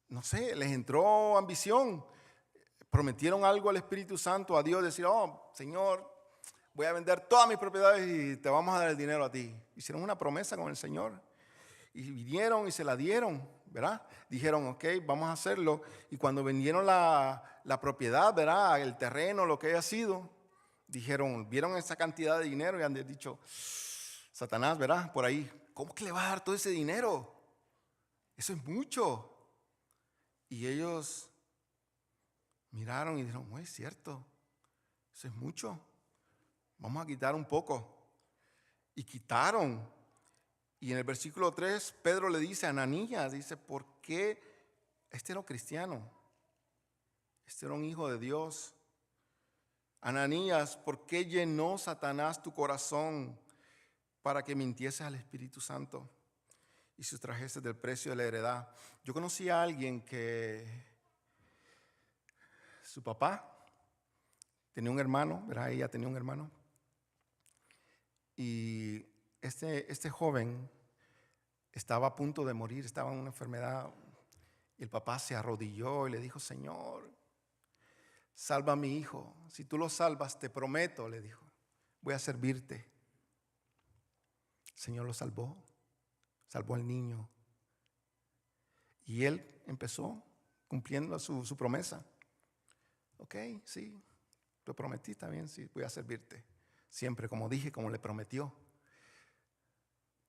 no sé, les entró ambición. Prometieron algo al Espíritu Santo, a Dios, decir, oh, Señor, voy a vender todas mis propiedades y te vamos a dar el dinero a ti. Hicieron una promesa con el Señor y vinieron y se la dieron, ¿verdad? Dijeron, ok, vamos a hacerlo. Y cuando vendieron la propiedad, ¿verdad? El terreno, lo que haya sido, vieron esa cantidad de dinero y han dicho, Satanás, ¿verdad? Por ahí, ¿cómo que le va a dar todo ese dinero? Eso es mucho. Y ellos miraron y dijeron, no es cierto, eso es mucho. Vamos a quitar un poco. Y quitaron. Y en el versículo 3, Pedro le dice a Ananías, dice, ¿por qué? Este era un cristiano. Este era un hijo de Dios. Ananías, ¿por qué llenó Satanás tu corazón para que mintieses al Espíritu Santo y sustrajeses del precio de la heredad? Yo conocí a alguien que su papá tenía un hermano, ¿verdad? Ella tenía un hermano. Y este joven estaba a punto de morir, estaba en una enfermedad. Y el papá se arrodilló y le dijo, Señor, salva a mi hijo. Si tú lo salvas, te prometo, le dijo, voy a servirte. El Señor lo salvó al niño. Y él empezó cumpliendo su promesa. Ok, sí, lo prometí, está bien, sí, voy a servirte. Siempre, como dije, como le prometió.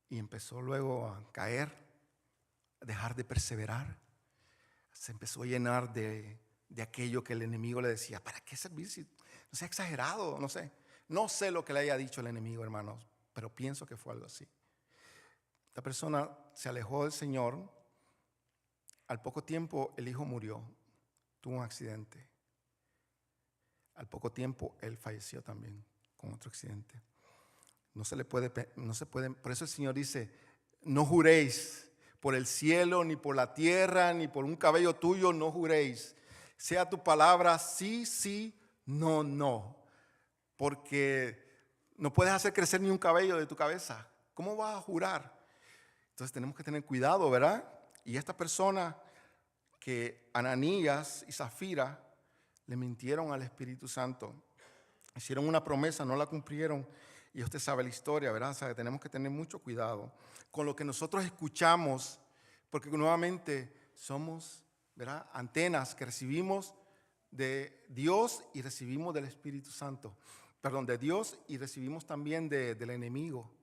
Y empezó luego a caer, a dejar de perseverar. Se empezó a llenar de aquello que el enemigo le decía, ¿para qué servir? Si no sea exagerado, no sé. No sé lo que le haya dicho el enemigo, hermanos, pero pienso que fue algo así. Esta persona se alejó del Señor. Al poco tiempo el hijo murió, tuvo un accidente. Al poco tiempo él falleció también con otro accidente. No se puede, por eso el Señor dice, no juréis por el cielo, ni por la tierra, ni por un cabello tuyo, no juréis. Sea tu palabra sí, sí, no, no. Porque no puedes hacer crecer ni un cabello de tu cabeza. ¿Cómo vas a jurar? Entonces tenemos que tener cuidado, ¿verdad? Y esta persona que Ananías y Zafira le mintieron al Espíritu Santo. Hicieron una promesa, no la cumplieron. Y usted sabe la historia, ¿verdad? O sea, tenemos que tener mucho cuidado con lo que nosotros escuchamos, porque nuevamente somos, ¿verdad?, antenas que recibimos de Dios y recibimos del Espíritu Santo. Perdón, de Dios y recibimos también del enemigo.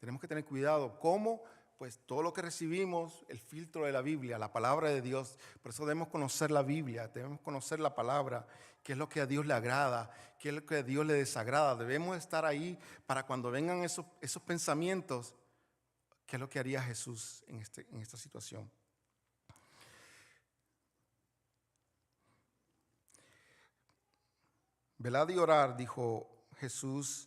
Tenemos que tener cuidado. ¿Cómo? Pues todo lo que recibimos, el filtro de la Biblia, la palabra de Dios. Por eso debemos conocer la Biblia, debemos conocer la palabra, qué es lo que a Dios le agrada, qué es lo que a Dios le desagrada. Debemos estar ahí para cuando vengan esos pensamientos, qué es lo que haría Jesús en esta situación. Velad y orar, dijo Jesús,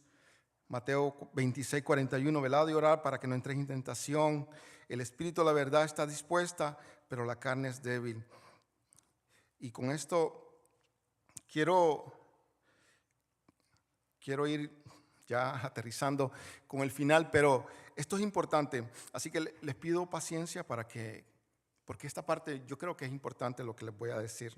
Mateo 26, 41, velad y orar para que no entréis en tentación. El espíritu de la verdad está dispuesta, pero la carne es débil. Y con esto quiero ir ya aterrizando con el final, pero esto es importante. Así que les pido paciencia porque esta parte yo creo que es importante lo que les voy a decir,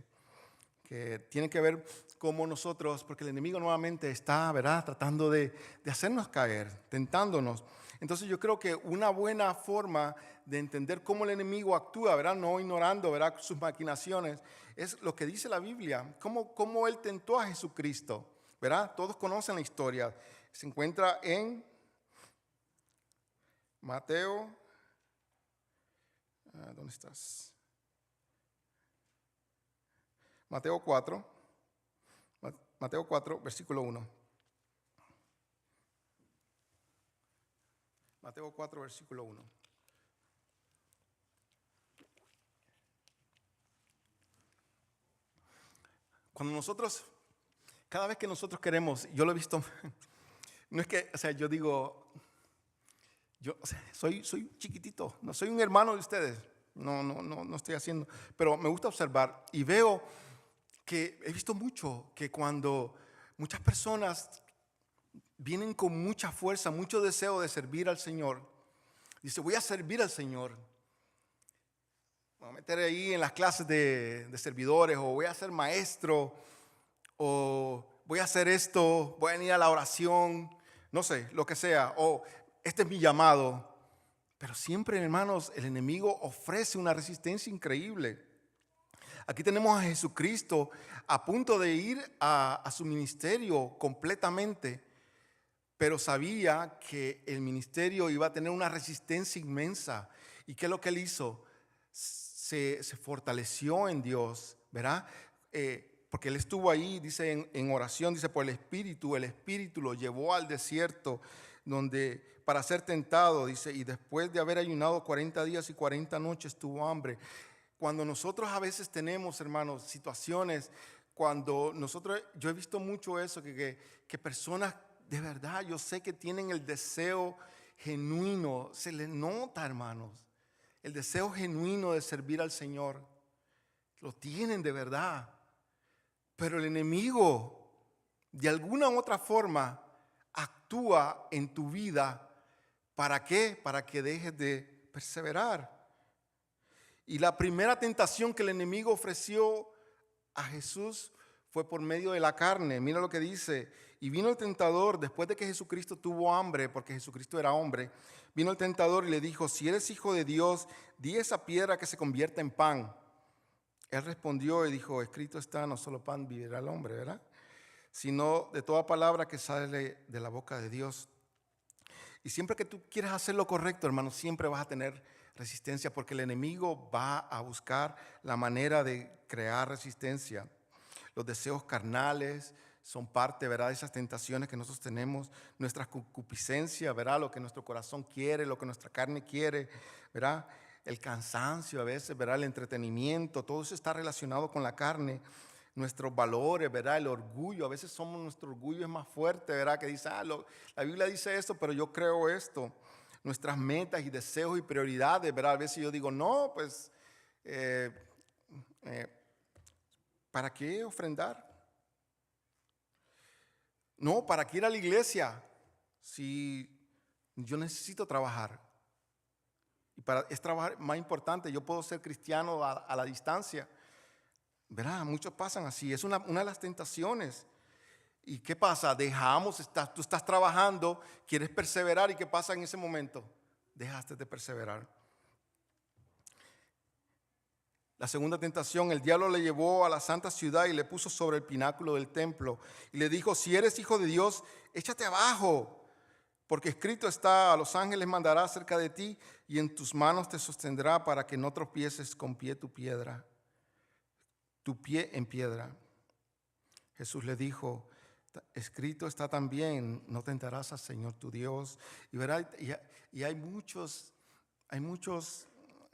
que tiene que ver cómo nosotros, porque el enemigo nuevamente está, ¿verdad?, tratando de hacernos caer, tentándonos. Entonces yo creo que una buena forma de entender cómo el enemigo actúa, ¿verdad?, no ignorando, ¿verdad?, sus maquinaciones, es lo que dice la Biblia, cómo él tentó a Jesucristo, ¿verdad? Todos conocen la historia. Se encuentra en Mateo, ¿dónde estás? Mateo 4, versículo 1. Mateo 4, versículo 1. Cuando nosotros, cada vez que nosotros queremos, yo lo he visto, no es que, o sea, yo digo, yo, o sea, soy chiquitito, no soy un hermano de ustedes, no estoy haciendo, pero me gusta observar y veo que he visto mucho que cuando muchas personas vienen con mucha fuerza, mucho deseo de servir al Señor, dice, voy a servir al Señor, me voy a meter ahí en las clases de servidores, o voy a ser maestro, o voy a hacer esto, voy a venir a la oración, no sé, lo que sea, o este es mi llamado. Pero siempre, hermanos, el enemigo ofrece una resistencia increíble. Aquí tenemos a Jesucristo a punto de ir a su ministerio completamente, pero sabía que el ministerio iba a tener una resistencia inmensa. ¿Y qué es lo que él hizo? Se fortaleció en Dios, ¿verdad? Porque él estuvo ahí, dice en oración, dice por el Espíritu lo llevó al desierto para ser tentado, dice, y después de haber ayunado 40 días y 40 noches tuvo hambre. Cuando nosotros a veces tenemos, hermanos, situaciones, yo he visto mucho eso, que personas de verdad, yo sé que tienen el deseo genuino, se les nota, hermanos, el deseo genuino de servir al Señor, lo tienen de verdad, pero el enemigo, de alguna u otra forma, actúa en tu vida. ¿Para qué? Para que dejes de perseverar. Y la primera tentación que el enemigo ofreció a Jesús fue por medio de la carne. Mira lo que dice. Y vino el tentador después de que Jesucristo tuvo hambre, porque Jesucristo era hombre. Vino el tentador y le dijo, si eres hijo de Dios, di esa piedra que se convierta en pan. Él respondió y dijo, escrito está, no solo pan vivirá el hombre, ¿verdad? Sino de toda palabra que sale de la boca de Dios. Y siempre que tú quieres hacer lo correcto, hermano, siempre vas a tener resistencia, porque el enemigo va a buscar la manera de crear resistencia. Los deseos carnales son parte, ¿verdad?, de esas tentaciones que nosotros tenemos, nuestra concupiscencia, ¿verdad?, lo que nuestro corazón quiere, lo que nuestra carne quiere, ¿verdad?, el cansancio a veces, ¿verdad?, el entretenimiento, todo eso está relacionado con la carne. Nuestros valores, ¿verdad? El orgullo, a veces nuestro orgullo es más fuerte, ¿verdad? Que dice, la Biblia dice esto, pero yo creo esto. Nuestras metas y deseos y prioridades, ¿verdad? A veces yo digo, no, pues, ¿para qué ofrendar? No, ¿para qué ir a la iglesia? Si yo necesito trabajar. Y es trabajar más importante, yo puedo ser cristiano a la distancia. ¿Verdad? Muchos pasan así, es una de las tentaciones. ¿Y qué pasa? Tú estás trabajando, quieres perseverar, ¿y qué pasa en ese momento? Dejaste de perseverar. La segunda tentación, el diablo le llevó a la santa ciudad y le puso sobre el pináculo del templo y le dijo, si eres hijo de Dios, échate abajo, porque escrito está, a los ángeles mandará cerca de ti y en tus manos te sostendrá para que no tropieces con tu pie en piedra. Jesús le dijo, escrito está también, no tentarás al Señor tu Dios. Y, ¿verdad? Y hay muchos,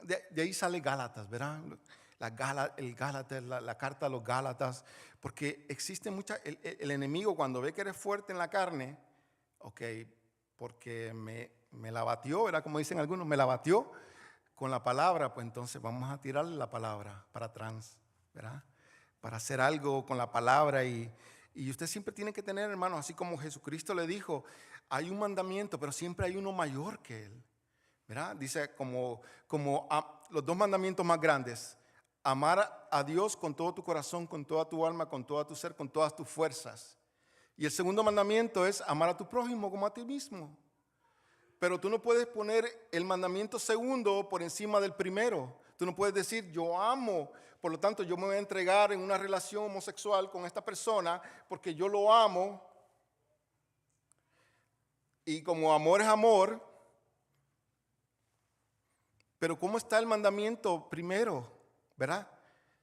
de ahí sale Gálatas, ¿verdad? La carta a los Gálatas, porque existe el enemigo cuando ve que eres fuerte en la carne, ok, porque me la batió, ¿verdad? Como dicen algunos, me la batió con la palabra, pues entonces vamos a tirarle la palabra para atrás, ¿verdad? Para hacer algo con la palabra y usted siempre tiene que tener, hermanos, así como Jesucristo le dijo, hay un mandamiento, pero siempre hay uno mayor que él, ¿verdad? Dice como los dos mandamientos más grandes, amar a Dios con todo tu corazón, con toda tu alma, con todo tu ser, con todas tus fuerzas. Y el segundo mandamiento es amar a tu prójimo como a ti mismo. Pero tú no puedes poner el mandamiento segundo por encima del primero. Tú no puedes decir, yo amo, por lo tanto yo me voy a entregar en una relación homosexual con esta persona porque yo lo amo. Y como amor es amor, pero ¿cómo está el mandamiento primero? ¿Verdad?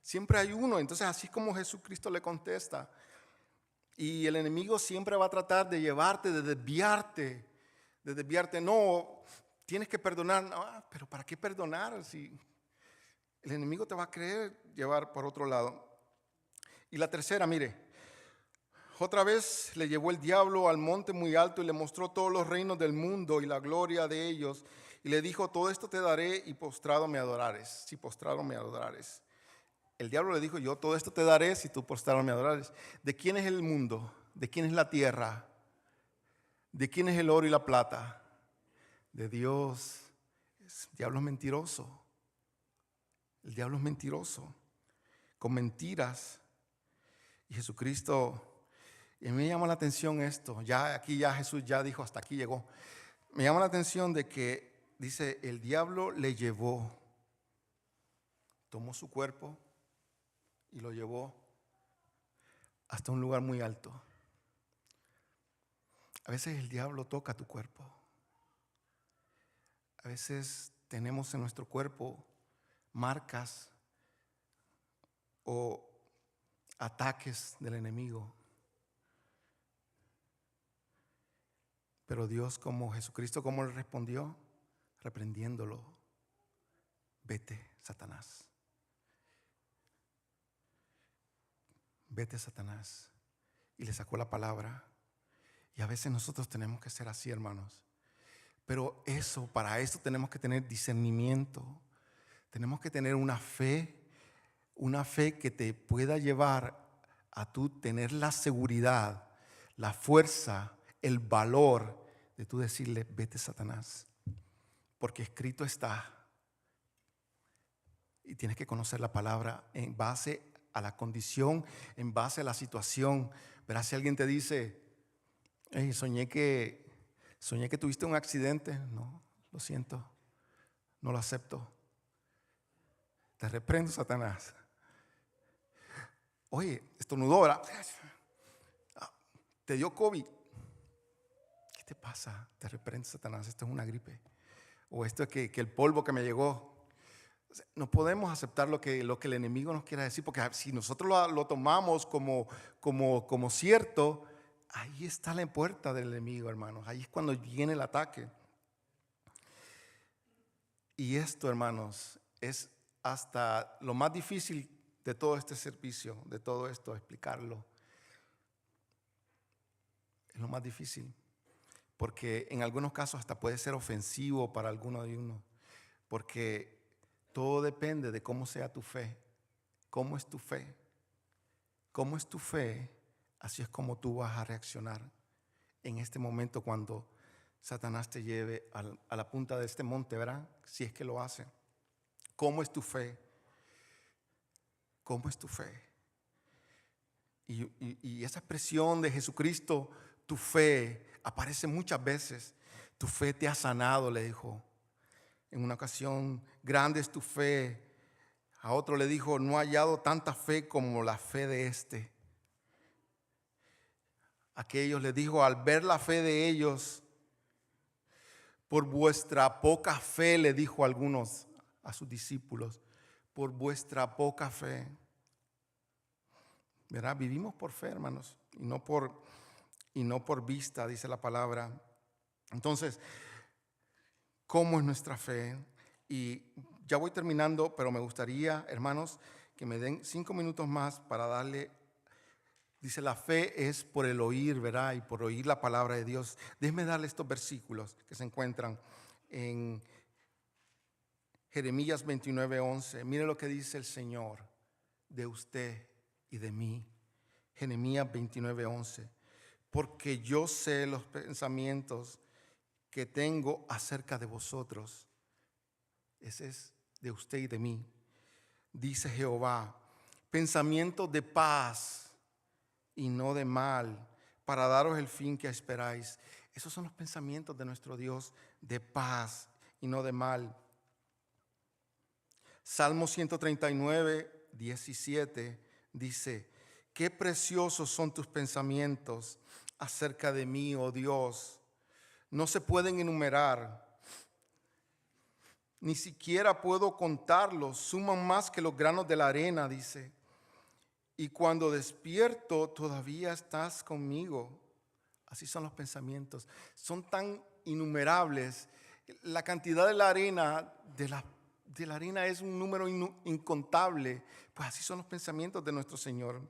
Siempre hay uno. Entonces así es como Jesucristo le contesta. Y el enemigo siempre va a tratar de llevarte, de desviarte. No, tienes que perdonar. No, pero ¿para qué perdonar si el enemigo te va a querer llevar por otro lado? Y la tercera, mire, otra vez le llevó el diablo al monte muy alto y le mostró todos los reinos del mundo y la gloria de ellos. Y le dijo, todo esto te daré y postrado me adorares. Si postrado me adorares. El diablo le dijo, yo todo esto te daré si tú postrado me adorares. ¿De quién es el mundo? ¿De quién es la tierra? ¿De quién es el oro y la plata? De Dios. El diablo es mentiroso. El diablo es mentiroso. Con mentiras. Y Jesucristo, y a mí me llama la atención esto. Ya aquí ya Jesús ya dijo, hasta aquí llegó. Me llama la atención de que dice, el diablo le llevó, tomó su cuerpo y lo llevó hasta un lugar muy alto. A veces el diablo toca tu cuerpo. A veces tenemos en nuestro cuerpo marcas o ataques del enemigo. Pero Dios, como Jesucristo, ¿cómo le respondió? Reprendiéndolo. Vete, Satanás. Vete, Satanás. Y le sacó la palabra. Y a veces nosotros tenemos que ser así, hermanos. Pero para eso tenemos que tener discernimiento. Tenemos que tener una fe que te pueda llevar a tú tener la seguridad, la fuerza, el valor de tú decirle, vete, Satanás, porque escrito está. Y tienes que conocer la palabra en base a la condición, en base a la situación. Verás, si alguien te dice, hey, soñé que tuviste un accidente. No, lo siento, no lo acepto. Te reprendo, Satanás. Oye, estornudó, ¿verdad? Te dio COVID. ¿Qué te pasa? Te reprendo, Satanás. Esto es una gripe. O esto es que el polvo que me llegó. No podemos aceptar lo que el enemigo nos quiera decir, porque si nosotros lo tomamos como cierto, ahí está la puerta del enemigo, hermanos. Ahí es cuando viene el ataque. Y esto, hermanos, es hasta lo más difícil de todo este servicio, de todo esto, explicarlo. Es lo más difícil, porque en algunos casos hasta puede ser ofensivo para alguno de uno, porque todo depende de cómo sea tu fe. ¿Cómo es tu fe? ¿Cómo es tu fe? Así es como tú vas a reaccionar en este momento cuando Satanás te lleve a la punta de este monte, ¿verdad? Si es que lo hace. ¿Cómo es tu fe? ¿Cómo es tu fe? Y esa expresión de Jesucristo, tu fe, aparece muchas veces. Tu fe te ha sanado, le dijo. En una ocasión, grande es tu fe. A otro le dijo, no ha hallado tanta fe como la fe de este. Aquellos le dijo, al ver la fe de ellos, por vuestra poca fe, le dijo a algunos, a sus discípulos, por vuestra poca fe. ¿Verdad? Vivimos por fe, hermanos, y no por vista, dice la palabra. Entonces, ¿cómo es nuestra fe? Y ya voy terminando, pero me gustaría, hermanos, que me den 5 minutos más para darle. Dice, la fe es por el oír, ¿verdad? Y por oír la palabra de Dios. Déjeme darle estos versículos que se encuentran en Jeremías 29:11. Mire lo que dice el Señor de usted y de mí. Jeremías 29:11. Porque yo sé los pensamientos que tengo acerca de vosotros. Ese es de usted y de mí. Dice Jehová, pensamientos de paz y no de mal, para daros el fin que esperáis. Esos son los pensamientos de nuestro Dios, de paz y no de mal. Salmo 139:17 dice, qué preciosos son tus pensamientos acerca de mí, oh Dios. No se pueden enumerar, ni siquiera puedo contarlos, suman más que los granos de la arena, dice. Y cuando despierto, todavía estás conmigo. Así son los pensamientos. Son tan innumerables. La cantidad de la arena, de la arena es un número incontable. Pues así son los pensamientos de nuestro Señor.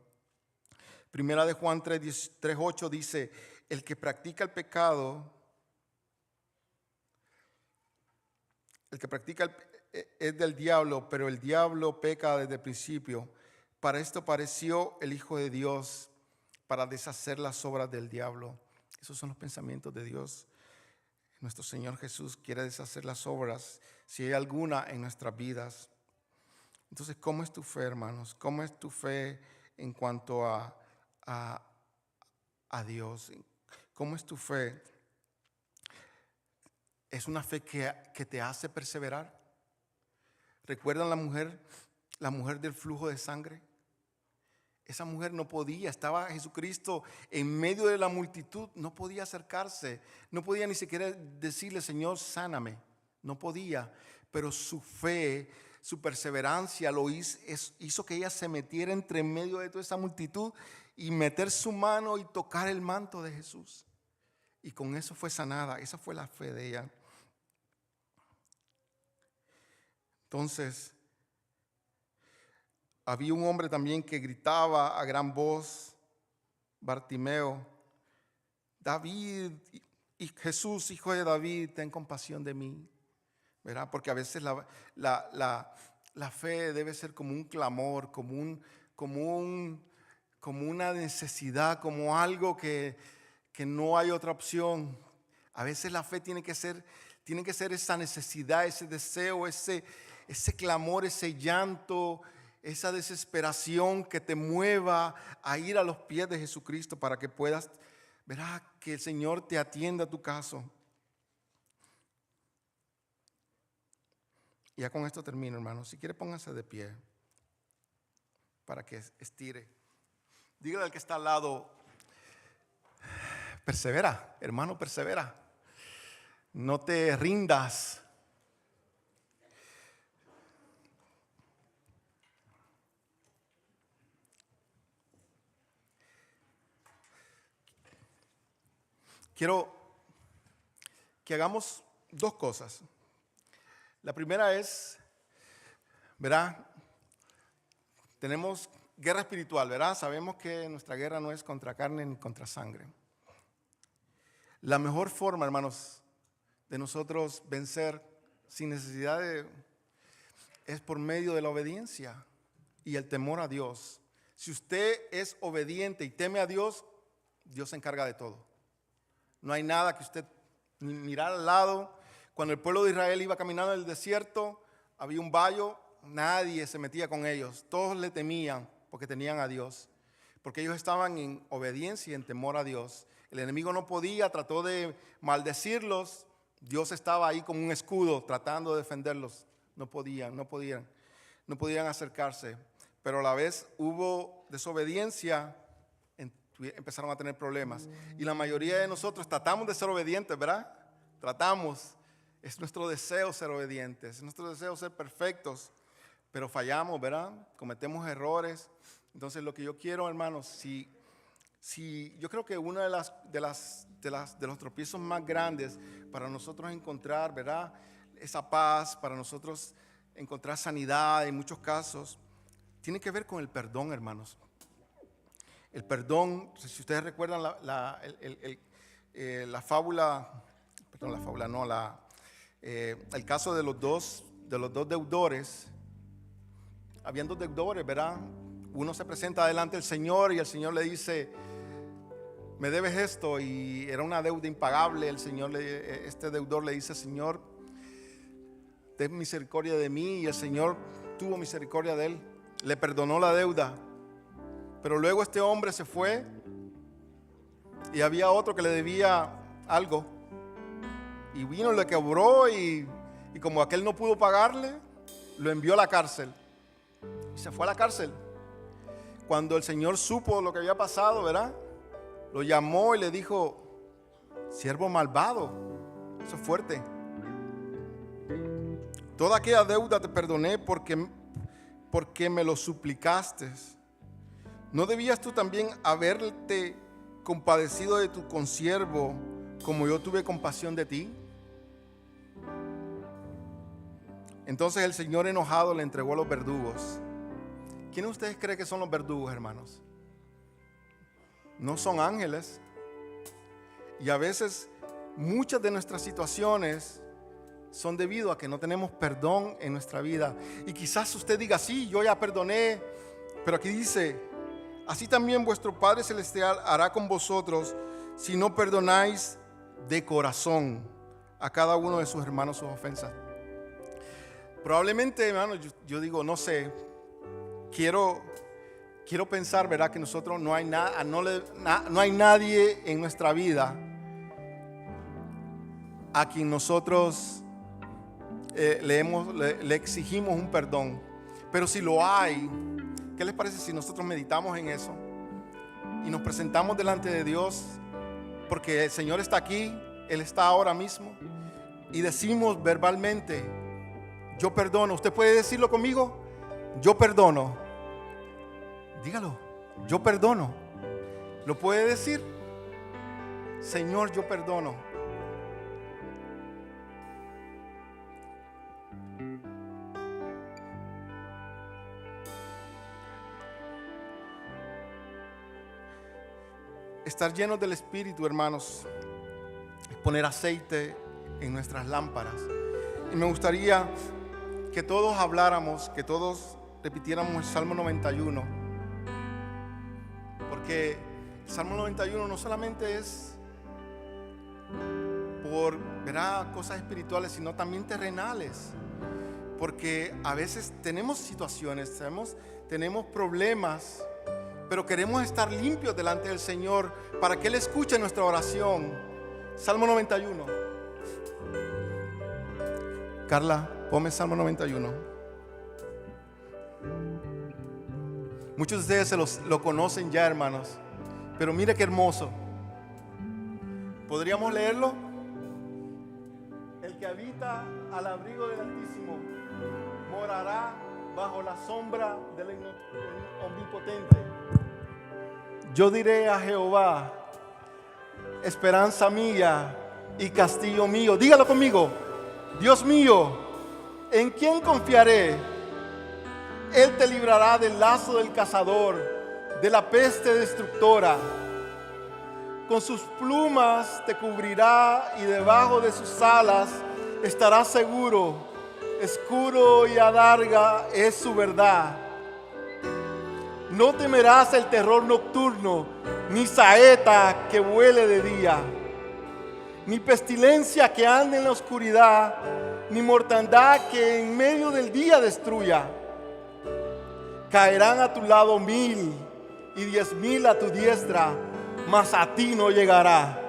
Primera de Juan 3:8 dice, el que practica el pecado, es del diablo, pero el diablo peca desde el principio. Para esto apareció el Hijo de Dios, para deshacer las obras del diablo. Esos son los pensamientos de Dios. Nuestro Señor Jesús quiere deshacer las obras, si hay alguna en nuestras vidas. Entonces, ¿cómo es tu fe, hermanos? ¿Cómo es tu fe en cuanto a Dios? ¿Cómo es tu fe? ¿Es una fe que te hace perseverar? ¿Recuerdan la mujer del flujo de sangre? Esa mujer no podía, estaba Jesucristo en medio de la multitud, no podía acercarse, no podía ni siquiera decirle, Señor, sáname, no podía, pero su fe, su perseverancia hizo que ella se metiera entre medio de toda esa multitud y meter su mano y tocar el manto de Jesús. Y con eso fue sanada, esa fue la fe de ella. Entonces, había un hombre también que gritaba a gran voz, Bartimeo, David, y Jesús, hijo de David, ten compasión de mí. ¿Verdad? Porque a veces la fe debe ser como un clamor, como una necesidad, como algo que no hay otra opción. A veces la fe tiene que ser esa necesidad, ese deseo, ese clamor, ese llanto, esa desesperación que te mueva a ir a los pies de Jesucristo para que puedas, verás, que el Señor te atienda a tu caso. Y ya con esto termino, hermano. Si quiere, póngase de pie para que estire. Dígale al que está al lado, persevera, hermano, persevera. No te rindas. Quiero que hagamos dos cosas. La primera es, ¿verdad? Tenemos guerra espiritual, ¿verdad? Sabemos que nuestra guerra no es contra carne ni contra sangre. La mejor forma, hermanos, de nosotros vencer sin necesidad es por medio de la obediencia y el temor a Dios. Si usted es obediente y teme a Dios, Dios se encarga de todo. No hay nada que usted mirar al lado. Cuando el pueblo de Israel iba caminando en el desierto, había un valle, nadie se metía con ellos. Todos le temían porque tenían a Dios. Porque ellos estaban en obediencia y en temor a Dios. El enemigo no podía, trató de maldecirlos. Dios estaba ahí como un escudo tratando de defenderlos. No podían acercarse. Pero a la vez hubo desobediencia, empezaron a tener problemas. Y la mayoría de nosotros tratamos de ser obedientes, ¿verdad? Tratamos. Es nuestro deseo ser obedientes, es nuestro deseo ser perfectos, pero fallamos, ¿verdad? Cometemos errores. Entonces lo que yo quiero, hermanos, si yo creo que uno de los tropiezos más grandes para nosotros encontrar, ¿verdad?, esa paz, para nosotros encontrar sanidad en muchos casos, tiene que ver con el perdón, hermanos. El perdón, si ustedes recuerdan el caso de los dos deudores. Habían dos deudores, ¿verdad? Uno se presenta delante del Señor y el Señor le dice, me debes esto, y era una deuda impagable. Este deudor le dice, Señor, ten misericordia de mí, y el Señor tuvo misericordia de él, le perdonó la deuda. Pero luego este hombre se fue y había otro que le debía algo, y vino, le cobró, y como aquel no pudo pagarle, lo envió a la cárcel y se fue a la cárcel. Cuando el Señor supo lo que había pasado, ¿verdad?, lo llamó y le dijo, siervo malvado. Eso es fuerte. Toda aquella deuda te perdoné porque me lo suplicaste. ¿No debías tú también haberte compadecido de tu consiervo como yo tuve compasión de ti? Entonces el Señor, enojado, le entregó a los verdugos. ¿Quiénes de ustedes creen que son los verdugos, hermanos? no son ángeles. Y a veces muchas de nuestras situaciones son debido a que no tenemos perdón en nuestra vida. Y quizás usted diga, sí, yo ya perdoné, pero aquí dice, así también vuestro Padre Celestial hará con vosotros si no perdonáis de corazón a cada uno de sus hermanos sus ofensas. Probablemente, hermano, yo digo, no sé, quiero pensar, ¿verdad? Que nosotros no hay nadie en nuestra vida a quien nosotros le exigimos un perdón. Pero si lo hay, ¿qué les parece si nosotros meditamos en eso y nos presentamos delante de Dios? Porque el Señor está aquí, Él está ahora mismo, y decimos verbalmente, yo perdono. ¿Usted puede decirlo conmigo? Yo perdono. Dígalo, yo perdono. ¿Lo puede decir? Señor, yo perdono. Estar llenos del Espíritu, hermanos, es poner aceite en nuestras lámparas. Y me gustaría que todos habláramos, que todos repitiéramos el Salmo 91. Porque el Salmo 91 no solamente es por, ¿verdad?, cosas espirituales, sino también terrenales. Porque a veces tenemos situaciones, tenemos problemas, pero queremos estar limpios delante del Señor para que Él escuche nuestra oración. Salmo 91. Carla, ponme Salmo 91. Muchos de ustedes lo conocen ya, hermanos, pero mire qué hermoso. ¿Podríamos leerlo? El que habita al abrigo del Altísimo morará bajo la sombra del Omnipotente. Yo diré a Jehová, esperanza mía y castillo mío. Dígalo conmigo. Dios mío, ¿en quién confiaré? Él te librará del lazo del cazador, de la peste destructora. Con sus plumas te cubrirá y debajo de sus alas estarás seguro. Escudo y adarga es su verdad. No temerás el terror nocturno, ni saeta que vuele de día, ni pestilencia que ande en la oscuridad, ni mortandad que en medio del día destruya. Caerán a tu lado 1000 y 10,000 a tu diestra, mas a ti no llegará.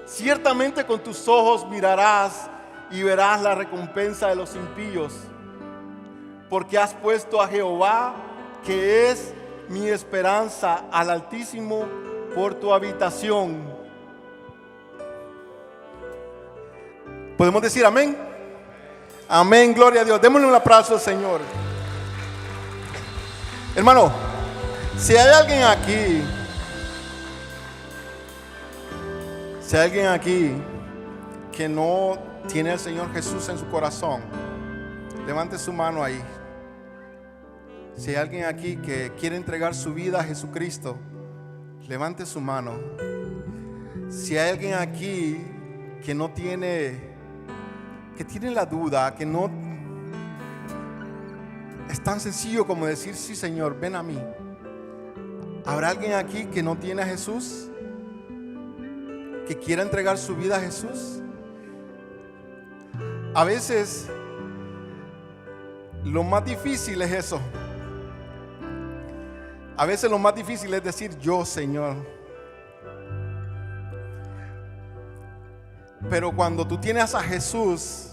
Ciertamente con tus ojos mirarás y verás la recompensa de los impíos, porque has puesto a Jehová, que es mi esperanza, al Altísimo por tu habitación. ¿Podemos decir amén? Amén, gloria a Dios. Démosle un aplauso al Señor. Hermano, si hay alguien aquí que no tiene al Señor Jesús en su corazón, levante su mano ahí. Si hay alguien aquí que quiere entregar su vida a Jesucristo, levante su mano. Si hay alguien aquí que no tiene, que tiene la duda, que no es tan sencillo como decir, sí, Señor, ven a mí. ¿Habrá alguien aquí que no tiene a Jesús? ¿Que quiera entregar su vida a Jesús? A veces lo más difícil es eso. A veces lo más difícil es decir, yo, Señor. Pero cuando tú tienes a Jesús,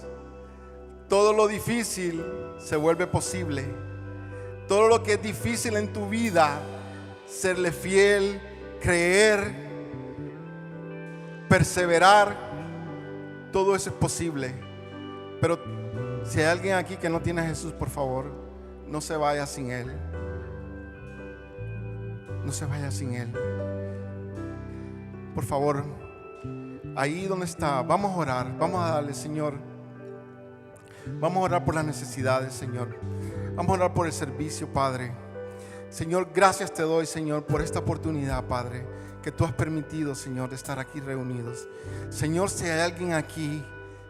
todo lo difícil se vuelve posible. Todo lo que es difícil en tu vida, serle fiel, creer, perseverar, todo eso es posible. Pero si hay alguien aquí que no tiene a Jesús, por favor, no se vaya sin Él. No se vaya sin Él. Por favor, ahí donde está, vamos a orar, vamos a darle, Señor. Vamos a orar por las necesidades, Señor. Vamos a orar por el servicio, Padre. Señor, gracias te doy, Señor, por esta oportunidad, Padre, que tú has permitido, Señor, de estar aquí reunidos. Señor, si hay alguien aquí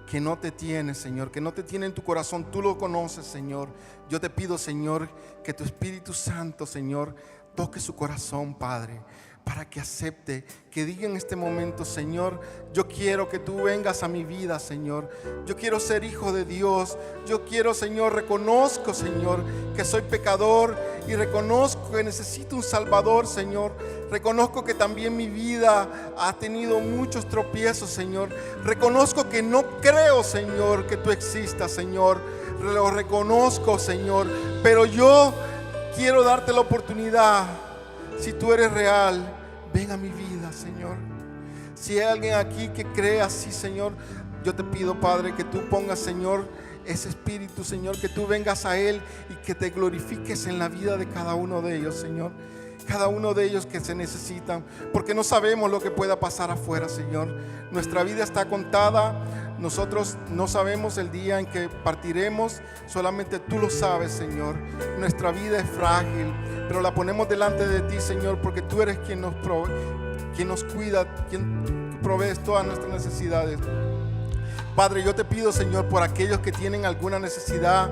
que no te tiene, Señor, que no te tiene en tu corazón, tú lo conoces, Señor. Yo te pido, Señor, que tu Espíritu Santo, Señor, toque su corazón, Padre, para que acepte, que diga en este momento: Señor, yo quiero que tú vengas a mi vida, Señor. Yo quiero ser hijo de Dios. Yo quiero, Señor, reconozco, Señor, que soy pecador y reconozco que necesito un Salvador, Señor. Reconozco que también mi vida ha tenido muchos tropiezos, Señor. Reconozco que no creo, Señor, que tú existas, Señor. Lo reconozco, Señor, pero yo quiero darte la oportunidad. Si tú eres real, ven a mi vida, Señor. Si hay alguien aquí que cree así, Señor, yo te pido, Padre, que tú pongas, Señor, ese espíritu, Señor, que tú vengas a Él y que te glorifiques en la vida de cada uno de ellos, Señor. Cada uno de ellos que se necesitan, porque no sabemos lo que pueda pasar afuera, Señor. Nuestra vida está contada. Nosotros no sabemos el día en que partiremos. Solamente tú lo sabes, Señor. Nuestra vida es frágil, pero la ponemos delante de ti, Señor, porque tú eres quien nos cuida, quien provees todas nuestras necesidades. Padre, yo te pido, Señor, por aquellos que tienen alguna necesidad,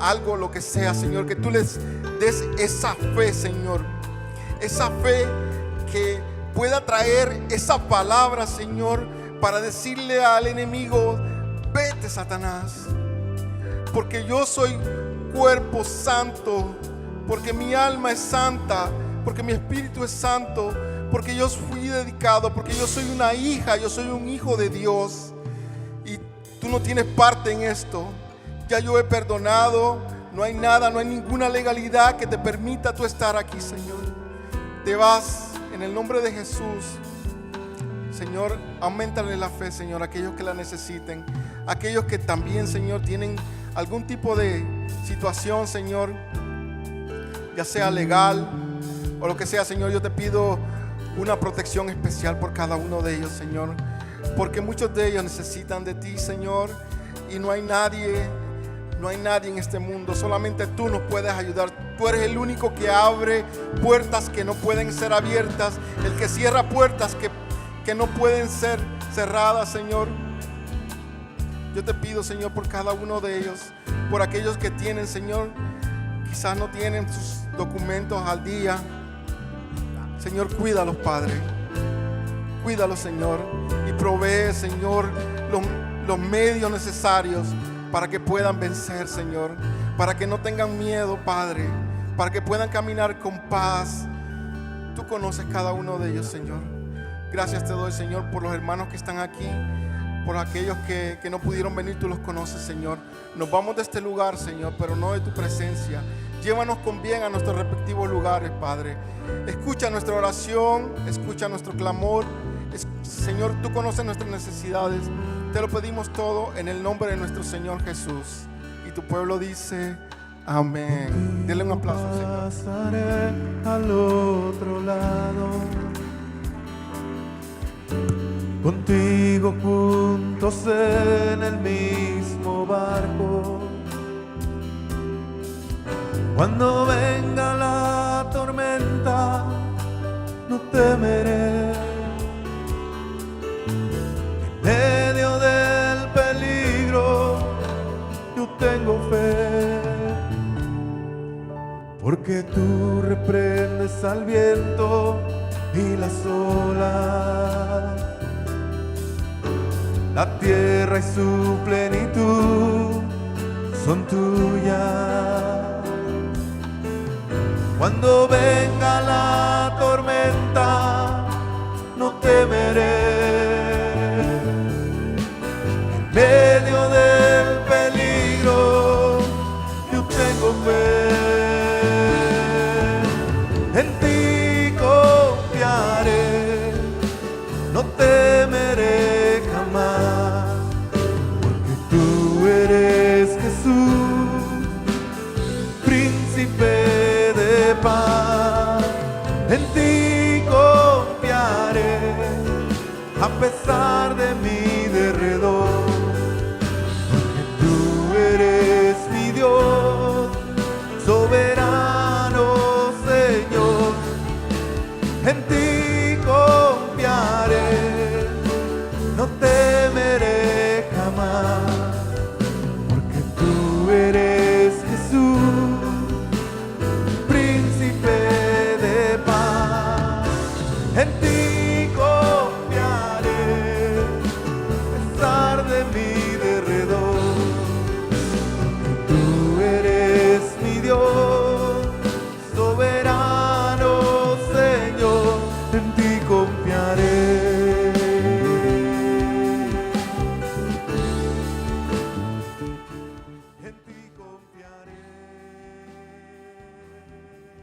algo, lo que sea, Señor, que tú les des esa fe, Señor. Esa fe que pueda traer esa palabra, Señor, para decirle al enemigo: vete, Satanás, porque yo soy cuerpo santo, porque mi alma es santa, porque mi espíritu es santo, porque yo fui dedicado, porque yo soy una hija, yo soy un hijo de Dios, y tú no tienes parte en esto. Ya yo he perdonado. No hay nada, no hay ninguna legalidad que te permita tú estar aquí, Señor. Te vas en el nombre de Jesús. Señor, auméntale la fe, Señor, a aquellos que la necesiten, aquellos que también, Señor, tienen algún tipo de situación, Señor, ya sea legal o lo que sea, Señor. Yo te pido una protección especial por cada uno de ellos, Señor, porque muchos de ellos necesitan de ti, Señor, y no hay nadie en este mundo. Solamente tú nos puedes ayudar. Tú eres el único que abre puertas que no pueden ser abiertas, el que cierra puertas que no pueden ser cerradas, Señor. Yo te pido, Señor, por cada uno de ellos, por aquellos que tienen, Señor, quizás no tienen sus documentos al día. Señor, cuídalos, Padre. Cuídalos, Señor, y provee, Señor, los medios necesarios para que puedan vencer, Señor, para que no tengan miedo, Padre, para que puedan caminar con paz. Tú conoces cada uno de ellos, Señor. Gracias te doy, Señor, por los hermanos que están aquí, por aquellos que no pudieron venir. Tú los conoces, Señor. Nos vamos de este lugar, Señor, pero no de tu presencia. Llévanos con bien a nuestros respectivos lugares, Padre. Escucha nuestra oración, escucha nuestro clamor. Señor, tú conoces nuestras necesidades. Te lo pedimos todo en el nombre de nuestro Señor Jesús. Y tu pueblo dice: amén. Denle un aplauso al Señor. Pasaré al otro lado, contigo juntos en el mismo barco. Cuando venga la tormenta, no temeré. En medio del peligro, yo tengo fe, porque tú reprendes al viento y las olas. La tierra y su plenitud son tuyas. Cuando venga la tormenta, no temeré. En medio del peligro, yo tengo fe. En ti confiaré, no temeré jamás, porque tú eres Jesús, príncipe de paz. En ti confiaré, a pesar de mi derredor, porque tú eres mi Dios, soberano Señor. en ti confiaré, no temeré jamás, porque tú eres Jesús, príncipe de paz. En ti